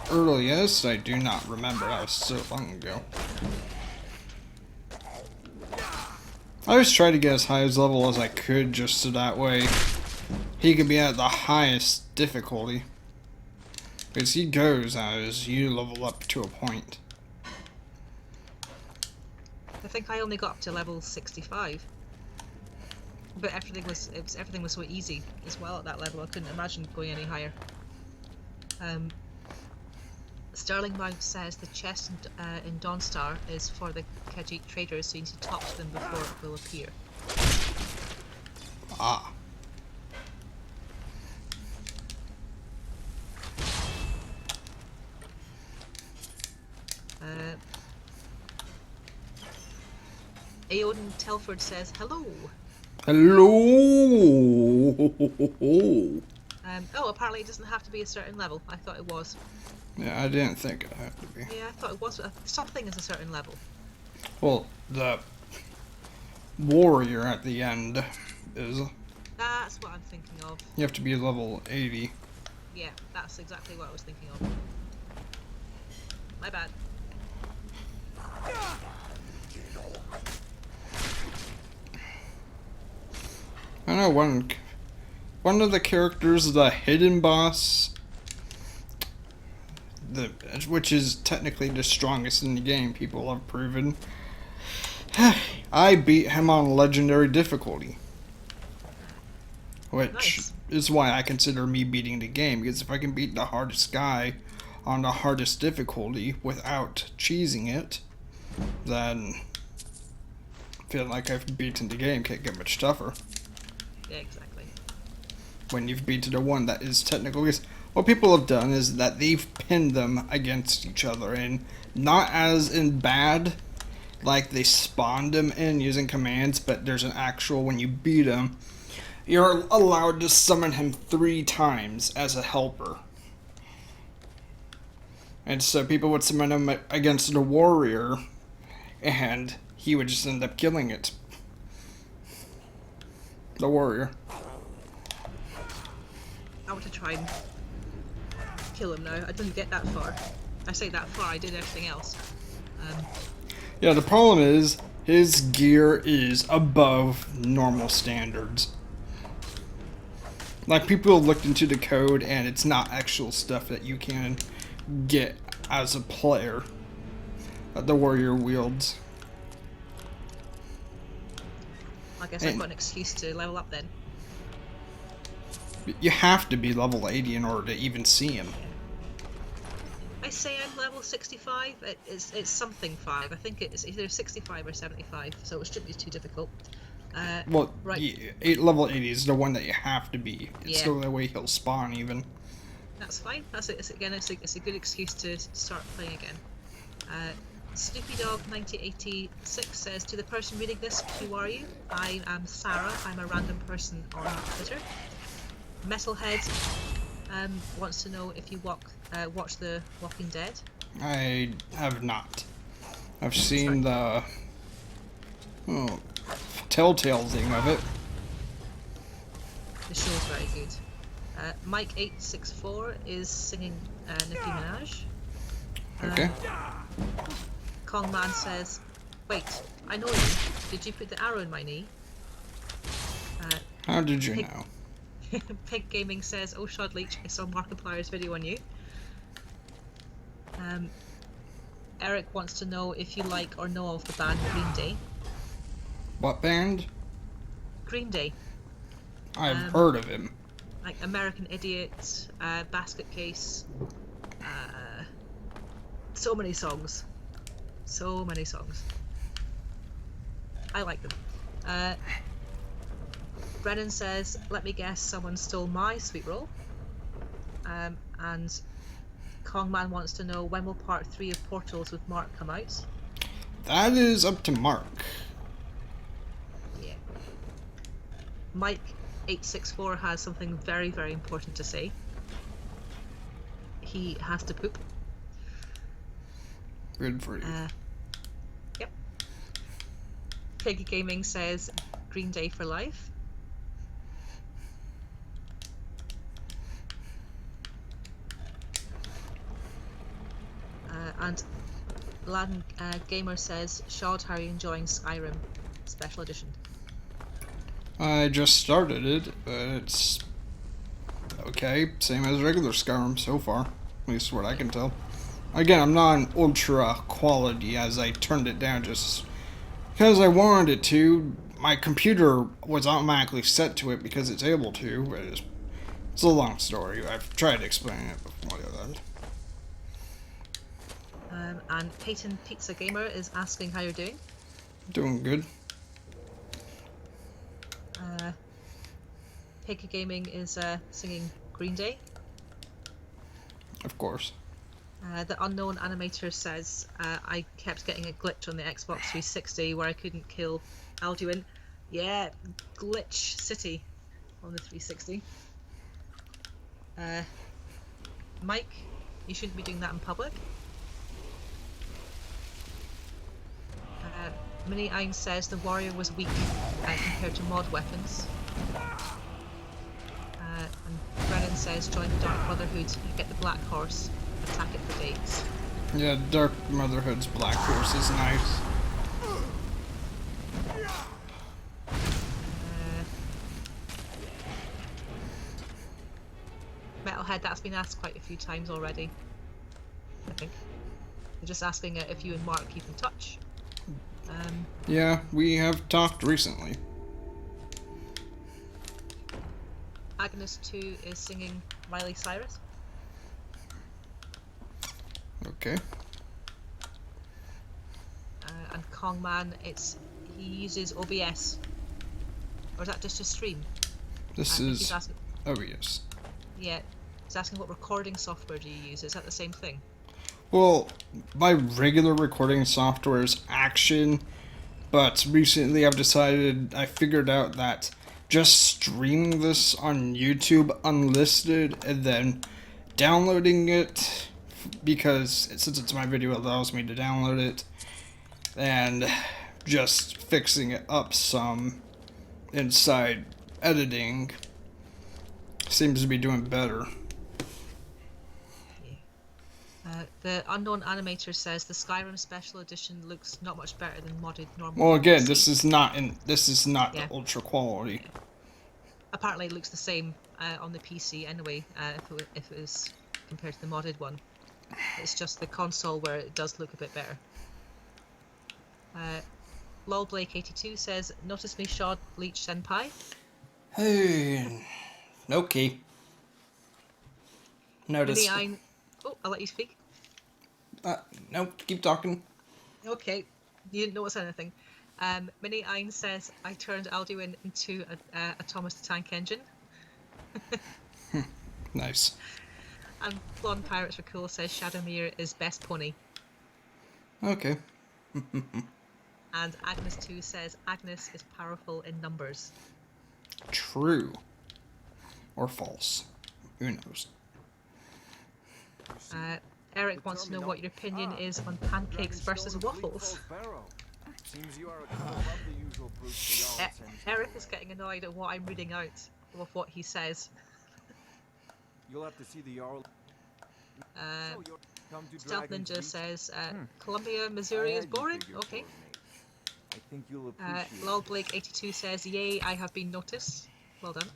Earliest? I do not remember. That was so long ago. I always try to get as high as level as I could, just so that way he could be at the highest difficulty. Because he goes as you level up to a point. I think I only got up to level 65. But everything was so easy as well at that level. I couldn't imagine going any higher. Sterling Mount says the chest in Dawnstar is for the Khajiit traders, so you need to talk to them before it will appear. Ah. Aoden Telford says hello. Hello. Oh, apparently it doesn't have to be a certain level. I thought it was. Yeah, I didn't think it had to be. Yeah, I thought it was. Something is a certain level. Well, the warrior at the end is. That's what I'm thinking of. You have to be level 80. Yeah, that's exactly what I was thinking of. My bad. I know one of the characters, the hidden boss, which is technically the strongest in the game, people have proven. I beat him on legendary difficulty, which is why I consider me beating the game, because if I can beat the hardest guy on the hardest difficulty without cheesing it, then I feel like I've beaten the game. Can't get much tougher. Yeah, exactly. When you've beaten the one that is technical, because what people have done is that they've pinned them against each other, and not as in bad, like they spawned them in using commands, but there's an actual, when you beat him, you're allowed to summon him 3 times as a helper. And so people would summon him against the warrior, and he would just end up killing it. The warrior. I want to try and kill him now. I didn't get that far. I say that far, I did everything else. Yeah, the problem is, his gear is above normal standards. Like, people have looked into the code, and it's not actual stuff that you can get as a player that the warrior wields. I guess I've got an excuse to level up then. You have to be level 80 in order to even see him. I say I'm level 65. It's something 5. I think it's either 65 or 75, so it shouldn't be too difficult. Well, right. Level 80 is the one that you have to be. It's Yeah. the way he'll spawn, even. That's fine. That's it. It's a good excuse to start playing again. Snoopy Dog 9086 says, to the person reading this, who are you? I am Sarah. I'm a random person on Twitter. Metalhead wants to know if you watch The Walking Dead. I have not. I've seen the Telltale thing of it. The show's very good. Mike864 is singing Nicki Minaj. Okay. Kongman says, wait, I know you. Did you put the arrow in my knee? How did you know? Pig Gaming says, oh Shod Leech, I saw Markiplier's video on you. Eric wants to know if you like or know of the band Green Day. What band? Green Day. I've heard of him. Like American Idiot, Basket Case, so many songs. So many songs. I like them. Brennan says, let me guess someone stole my sweet roll. And Kongman wants to know, when will part 3 of Portals with Mark come out? That is up to Mark. Yeah. Mike864 has something very, very important to say. He has to poop. Good for you. Yep. Piggy Gaming says Green Day for life. And Latin Gamer says, Shod, how are you enjoying Skyrim Special Edition? I just started it, but it's okay. Same as regular Skyrim so far, at least what I can tell. Again, I'm not on ultra quality as I turned it down just because I wanted it to. My computer was automatically set to it because it's able to, but it's a long story. I've tried to explain it before. And Peyton Pizza Gamer is asking how you're doing. Doing good. Piggy Gaming is singing Green Day. Of course. The Unknown Animator says, I kept getting a glitch on the Xbox 360 where I couldn't kill Alduin. Yeah, Glitch City on the 360. Mike, you shouldn't be doing that in public. Mini Ein says the warrior was weak compared to mod weapons. And Brennan says join the Dark Brotherhood, you get the Black Horse, attack it for days. Yeah, Dark Motherhood's Black Horse is nice. Metalhead, that's been asked quite a few times already, I think. They're just asking if you and Mark keep in touch. Yeah, we have talked recently. Agnes 2 is singing Miley Cyrus. Okay. And Kongman, he uses OBS. Or is that just a stream? This is OBS. Yeah, he's asking what recording software do you use? Is that the same thing? Well, my regular recording software is Action, but recently I figured out that just streaming this on YouTube unlisted and then downloading it, because since it's my video, it allows me to download it, and just fixing it up some inside editing seems to be doing better. The Unknown Animator says the Skyrim Special Edition looks not much better than modded normal. Well, again, this is not Yeah. the ultra quality. Apparently, it looks the same on the PC anyway. If it was compared to the modded one, it's just the console where it does look a bit better. LolBlake82 says, "Notice me, Shod Bleach Senpai." Hey, okay. Notice. Oh, I'll let you speak. No, keep talking. Okay, you didn't notice anything. Mini Ein says, I turned Alduin into a Thomas the Tank Engine. Nice. And Blonde Pirates for Cool says Shadowmere is best pony. Okay. And Agnes 2 says Agnes is powerful in numbers. True. Or false. Who knows? Eric wants to know what your opinion is on pancakes versus waffles. Seems you are above the usual brute Eric is getting annoyed at what I'm reading out of what he says. You'll have to see the Jarl. Stealth Ninja says Columbia, Missouri is boring. Okay. I think you'll appreciate LolBlake82 says, yay, I have been noticed. Well done.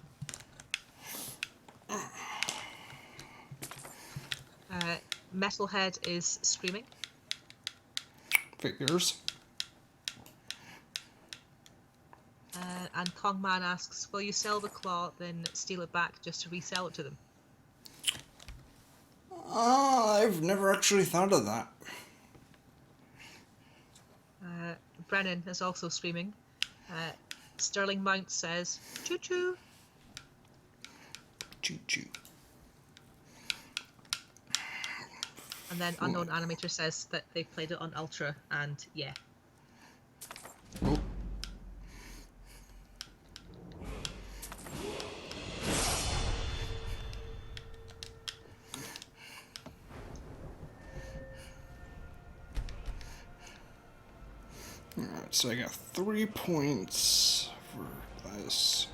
Metalhead is screaming. Figures. And Kongman asks, will you sell the claw, then steal it back just to resell it to them? I've never actually thought of that. Brennan is also screaming. Sterling Mount says, choo choo. Choo choo. And then Unknown Animator says that they've played it on Ultra, and yeah. Oh. so I got 3 points for this.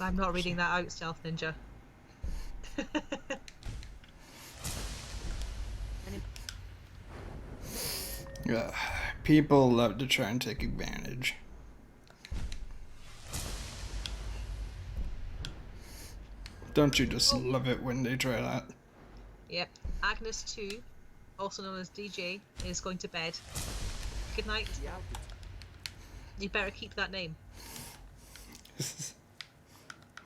I'm not reading that out, Stealth Ninja. People love to try and take advantage. Don't you just love it when they try that? Yep. Agnes 2, also known as DJ, is going to bed. Good night. You better keep that name.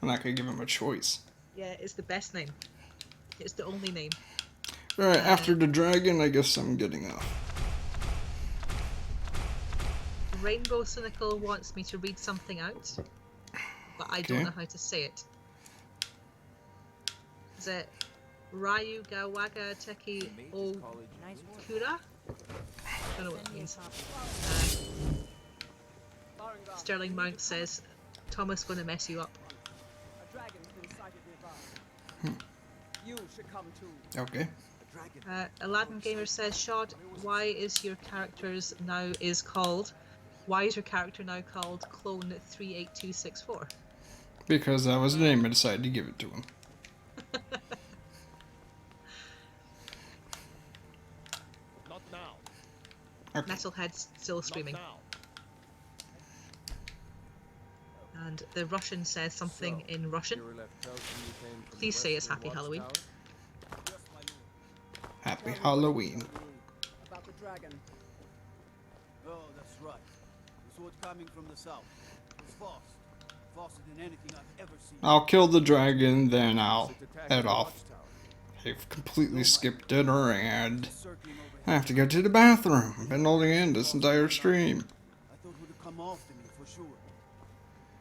I'm not gonna give him a choice. Yeah, it's the best name. It's the only name. Alright, after the dragon, I guess I'm getting off. Rainbow Cynical wants me to read something out, but I don't know how to say it. Is it Ryu Gawaga Teki Okura? I don't know what it means. Sterling Mount says, Thomas gonna mess you up. A dragon's been sighted nearby. You should come too. Okay. Aladdin Gamer says, Shod, why is your character now called Clone 38264? Because that was the name I decided to give it to him. Not now. Okay. Metalhead's still screaming. And the Russian says something in Russian. Please say it's Happy Halloween. Happy Halloween. About the dragon. Oh, that's right. The sword coming from the south. It's fast. Faster than anything I've ever seen. I'll kill the dragon, then I'll head off. I've completely skipped dinner and I have to go to the bathroom. I've been holding in this entire stream. I thought it would have come after me for sure.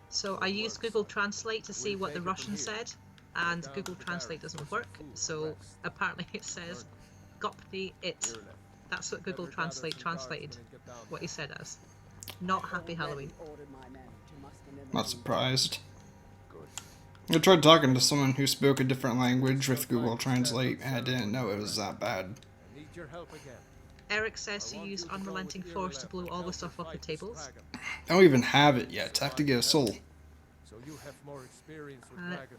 So I used Google Translate to see what the Russian said, and Google Translate doesn't work, so apparently it says Gopti it. That's what Google Translate translated what he said as. Not Happy Halloween. Not surprised. I tried talking to someone who spoke a different language with Google Translate and I didn't know it was that bad. Eric says to use Unrelenting Force to blow all the stuff off the tables. I don't even have it yet. I have to get a soul.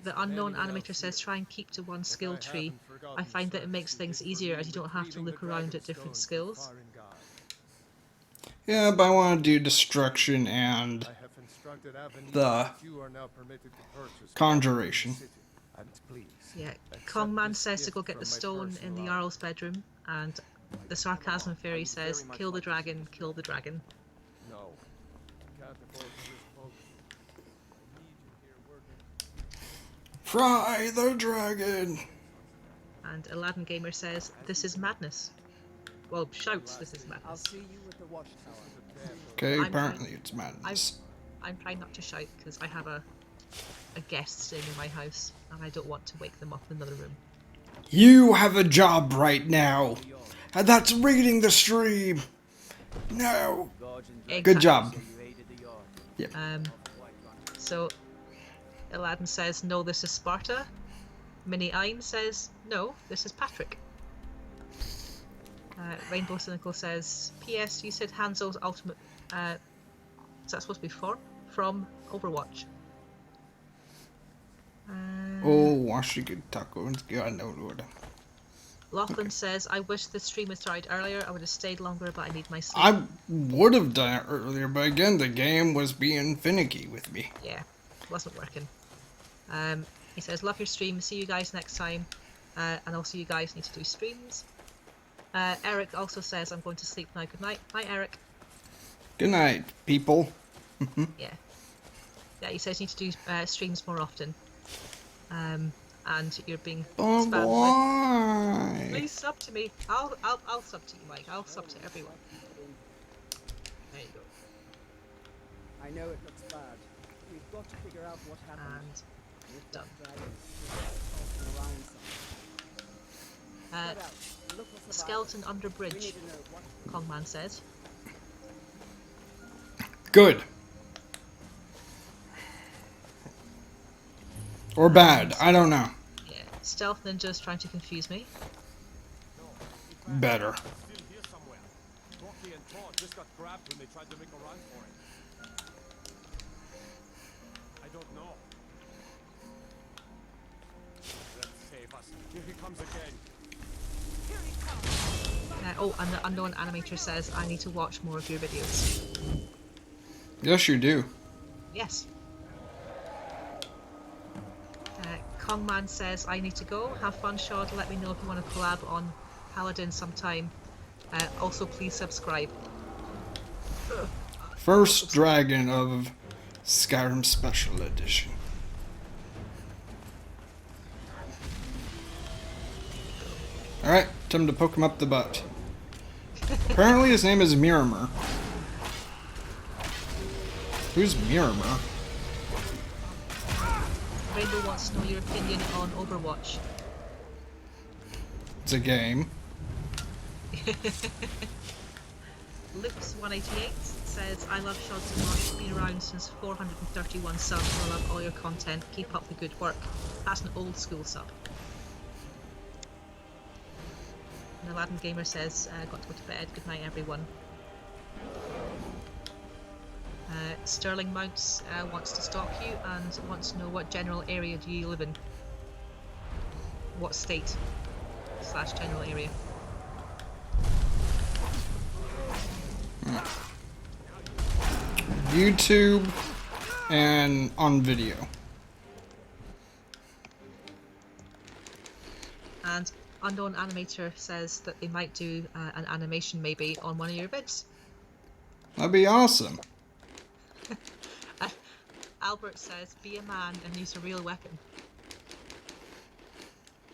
The Unknown Animator says try and keep to one skill tree. I find that it makes things easier as you don't have to look around at different skills. Yeah, but I want to do Destruction and the Conjuration. Yeah, Kongman says to go get the stone in the Jarl's bedroom, and the Sarcasm Fairy says, kill the dragon, kill the dragon. No. Can't afford to risk both. Fry the dragon! And Aladdin Gamer says, this is madness. Well, shouts, this is madness. I'll see you at the watchtower. Okay, apparently it's madness. I'm trying not to shout because I have a guest staying in my house and I don't want to wake them up in another room. You have a job right now, and that's reading the stream. No. Exactly. Good job. Yep. So Aladdin says, no, this is Sparta. Minnie Ein says, no, this is Patrick. Rainbow Cynical says, P.S. You said Hanzo's ultimate. Is that supposed to be from Overwatch? Oh, Washington Taco. God, no, Lord. Lachlan says, I wish the stream had started earlier. I would have stayed longer, but I need my sleep. I would have done it earlier, but again, the game was being finicky with me. Yeah, wasn't working. He says, love your stream. See you guys next time. And also, you guys need to do streams. Eric also says, I'm going to sleep now. Good night. Bye, Eric. Good night, people. Yeah. Yeah, he says you need to do streams more often. And you're being spammed with, please sub to me. I'll sub to you, Mike. I'll sub to everyone. There you go. I know it looks bad. We've got to figure out what happened. And done. Skeleton under bridge, Kongman says. Good. Or bad, I don't know. Yeah. Stealth Ninja's trying to confuse me. Better. Still here somewhere. Rocky and Todd just got grabbed when they tried to make a run for it. I don't know. Let's save us. Here he comes again. Oh, and the unknown animator says I need to watch more of your videos. Yes, you do. Yes. Kongman says I need to go. Have fun, Shod. Let me know if you want to collab on Paladin sometime. Also, please subscribe. First dragon of Skyrim Special Edition. Alright, time to poke him up the butt. Apparently his name is Miramur. Who's Miramur? Rainbow wants to know your opinion on Overwatch. It's a game. Loops188 says, I love Shod so much, been around since 431 subs, I love all your content, keep up the good work. That's an old school sub. And Aladdin Gamer says, got to go to bed, good night everyone. Sterling Mounts wants to stalk you and wants to know what general area do you live in? What state / general area? YouTube and on video. And Unknown Animator says that they might do an animation maybe on one of your vids. That'd be awesome. Albert says, be a man and use a real weapon.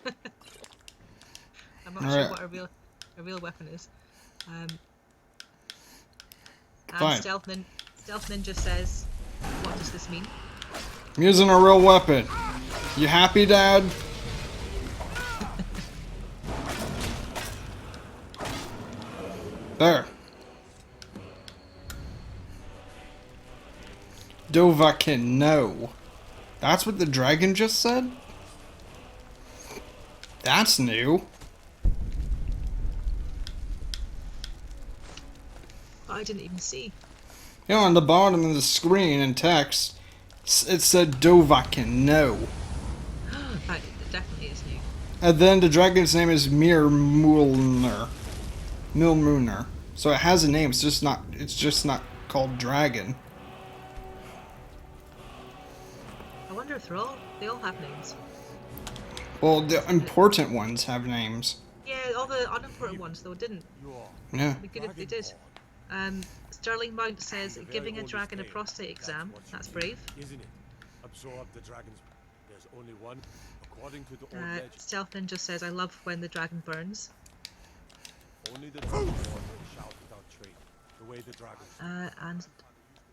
I'm not sure what a real weapon is. And Fine. Stealth Ninja says, what does this mean? I'm using a real weapon. You happy, Dad? There. Dovahkiin, no. That's what the dragon just said? That's new. I didn't even see. You know, on the bottom of the screen in text, it said Dovahkiin, no. That definitely is new. And then the dragon's name is Milmuner. So it has a name, it's just not called dragon. I wonder if they all have names. Well, the important ones have names. Yeah, all the unimportant ones though didn't. Yeah. It'd be good if they did. Sterling Mount says, giving a dragon a prostate exam. That's brave. Isn't it? Absorb the dragons. There's only one, according to the old legend. Stealth Ninja says, I love when the dragon burns. Only the dragon shout without trade. The way the dragon. And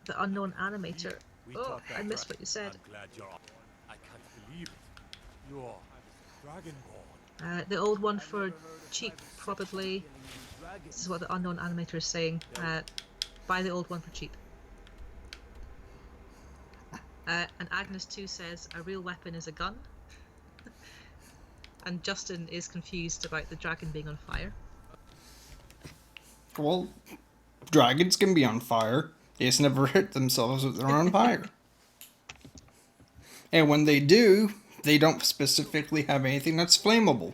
the unknown animator. Oh, I missed what you said. I'm glad you're. I can't believe it. You're Dragonborn. The old one for cheap, probably. This is what the unknown animator is saying. Buy the old one for cheap. And Agnes 2 says, a real weapon is a gun. And Justin is confused about the dragon being on fire. Well, dragons can be on fire. They just never hit themselves if they're on fire. And when they do, they don't specifically have anything that's flammable.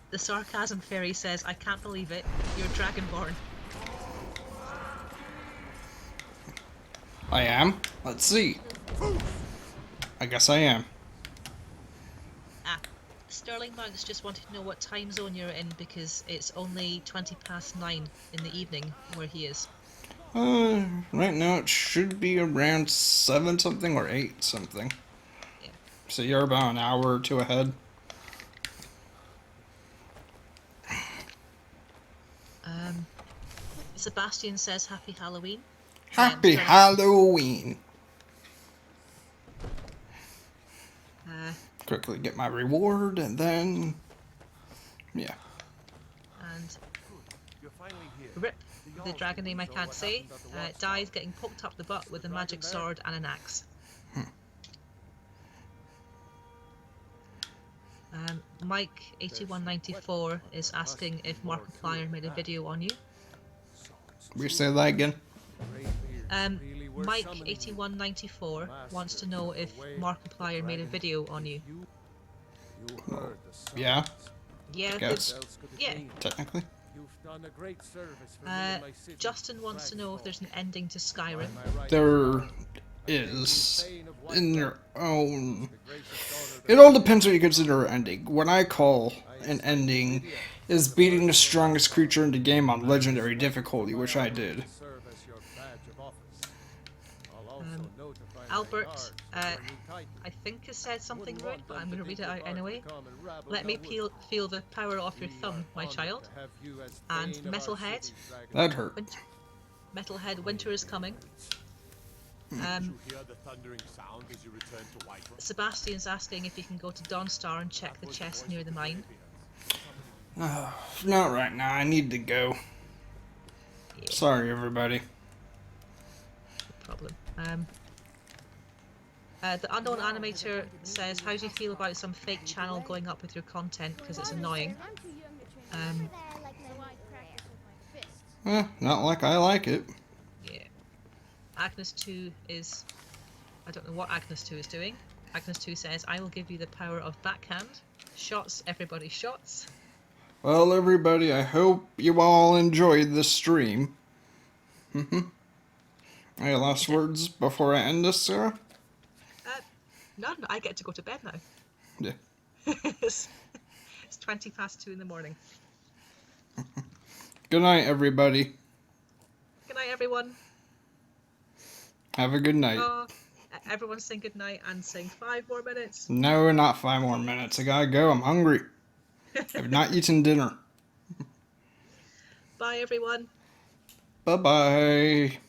The Sarcasm Fairy says, I can't believe it, you're Dragonborn. I am? Let's see. I guess I am. Sterling Mounts just wanted to know what time zone you're in because it's only 9:20 in the evening where he is. Right now it should be around 7 something or 8 something. Yeah. So you're about an hour or two ahead. Sebastian says Happy Halloween. Happy Halloween! Quickly get my reward and then... yeah. And Rip, the dragon name I can't say, dies getting poked up the butt with a magic sword and an axe. Mike8194 is asking if Markiplier made a video on you. We say that again. Mike8194 wants to know if Markiplier made a video on you. Yeah. Yeah, Guess. Yeah. Technically. Justin wants to know if there's an ending to Skyrim. There is, in their own. It all depends what you consider an ending. What I call an ending is beating the strongest creature in the game on legendary difficulty, which I did. Albert, I think has said something right, but I'm going to read it out anyway. Let me feel the power of your thumb, my child. And Metalhead. That hurt. Metalhead, winter is coming. Sebastian's asking if you can go to Dawnstar and check the chest near the mine. Not right now. I need to go. Yeah. Sorry, everybody. No problem. The Unknown Animator says, how do you feel about some fake channel going up with your content because it's annoying? Not like I like it. Yeah. Agnes2 is... I don't know what Agnes2 is doing. Agnes2 says, I will give you the power of backhand. Shots, everybody shots. Well, everybody, I hope you all enjoyed this stream. Any last words before I end this, Sarah? None. I get to go to bed now. Yeah. It's 2:20 in the morning. Good night, everybody. Good night, everyone. Have a good night. Everyone's saying good night and saying 5 more minutes. No, not 5 more minutes. I gotta go. I'm hungry. I've not eaten dinner. Bye, everyone. Bye-bye.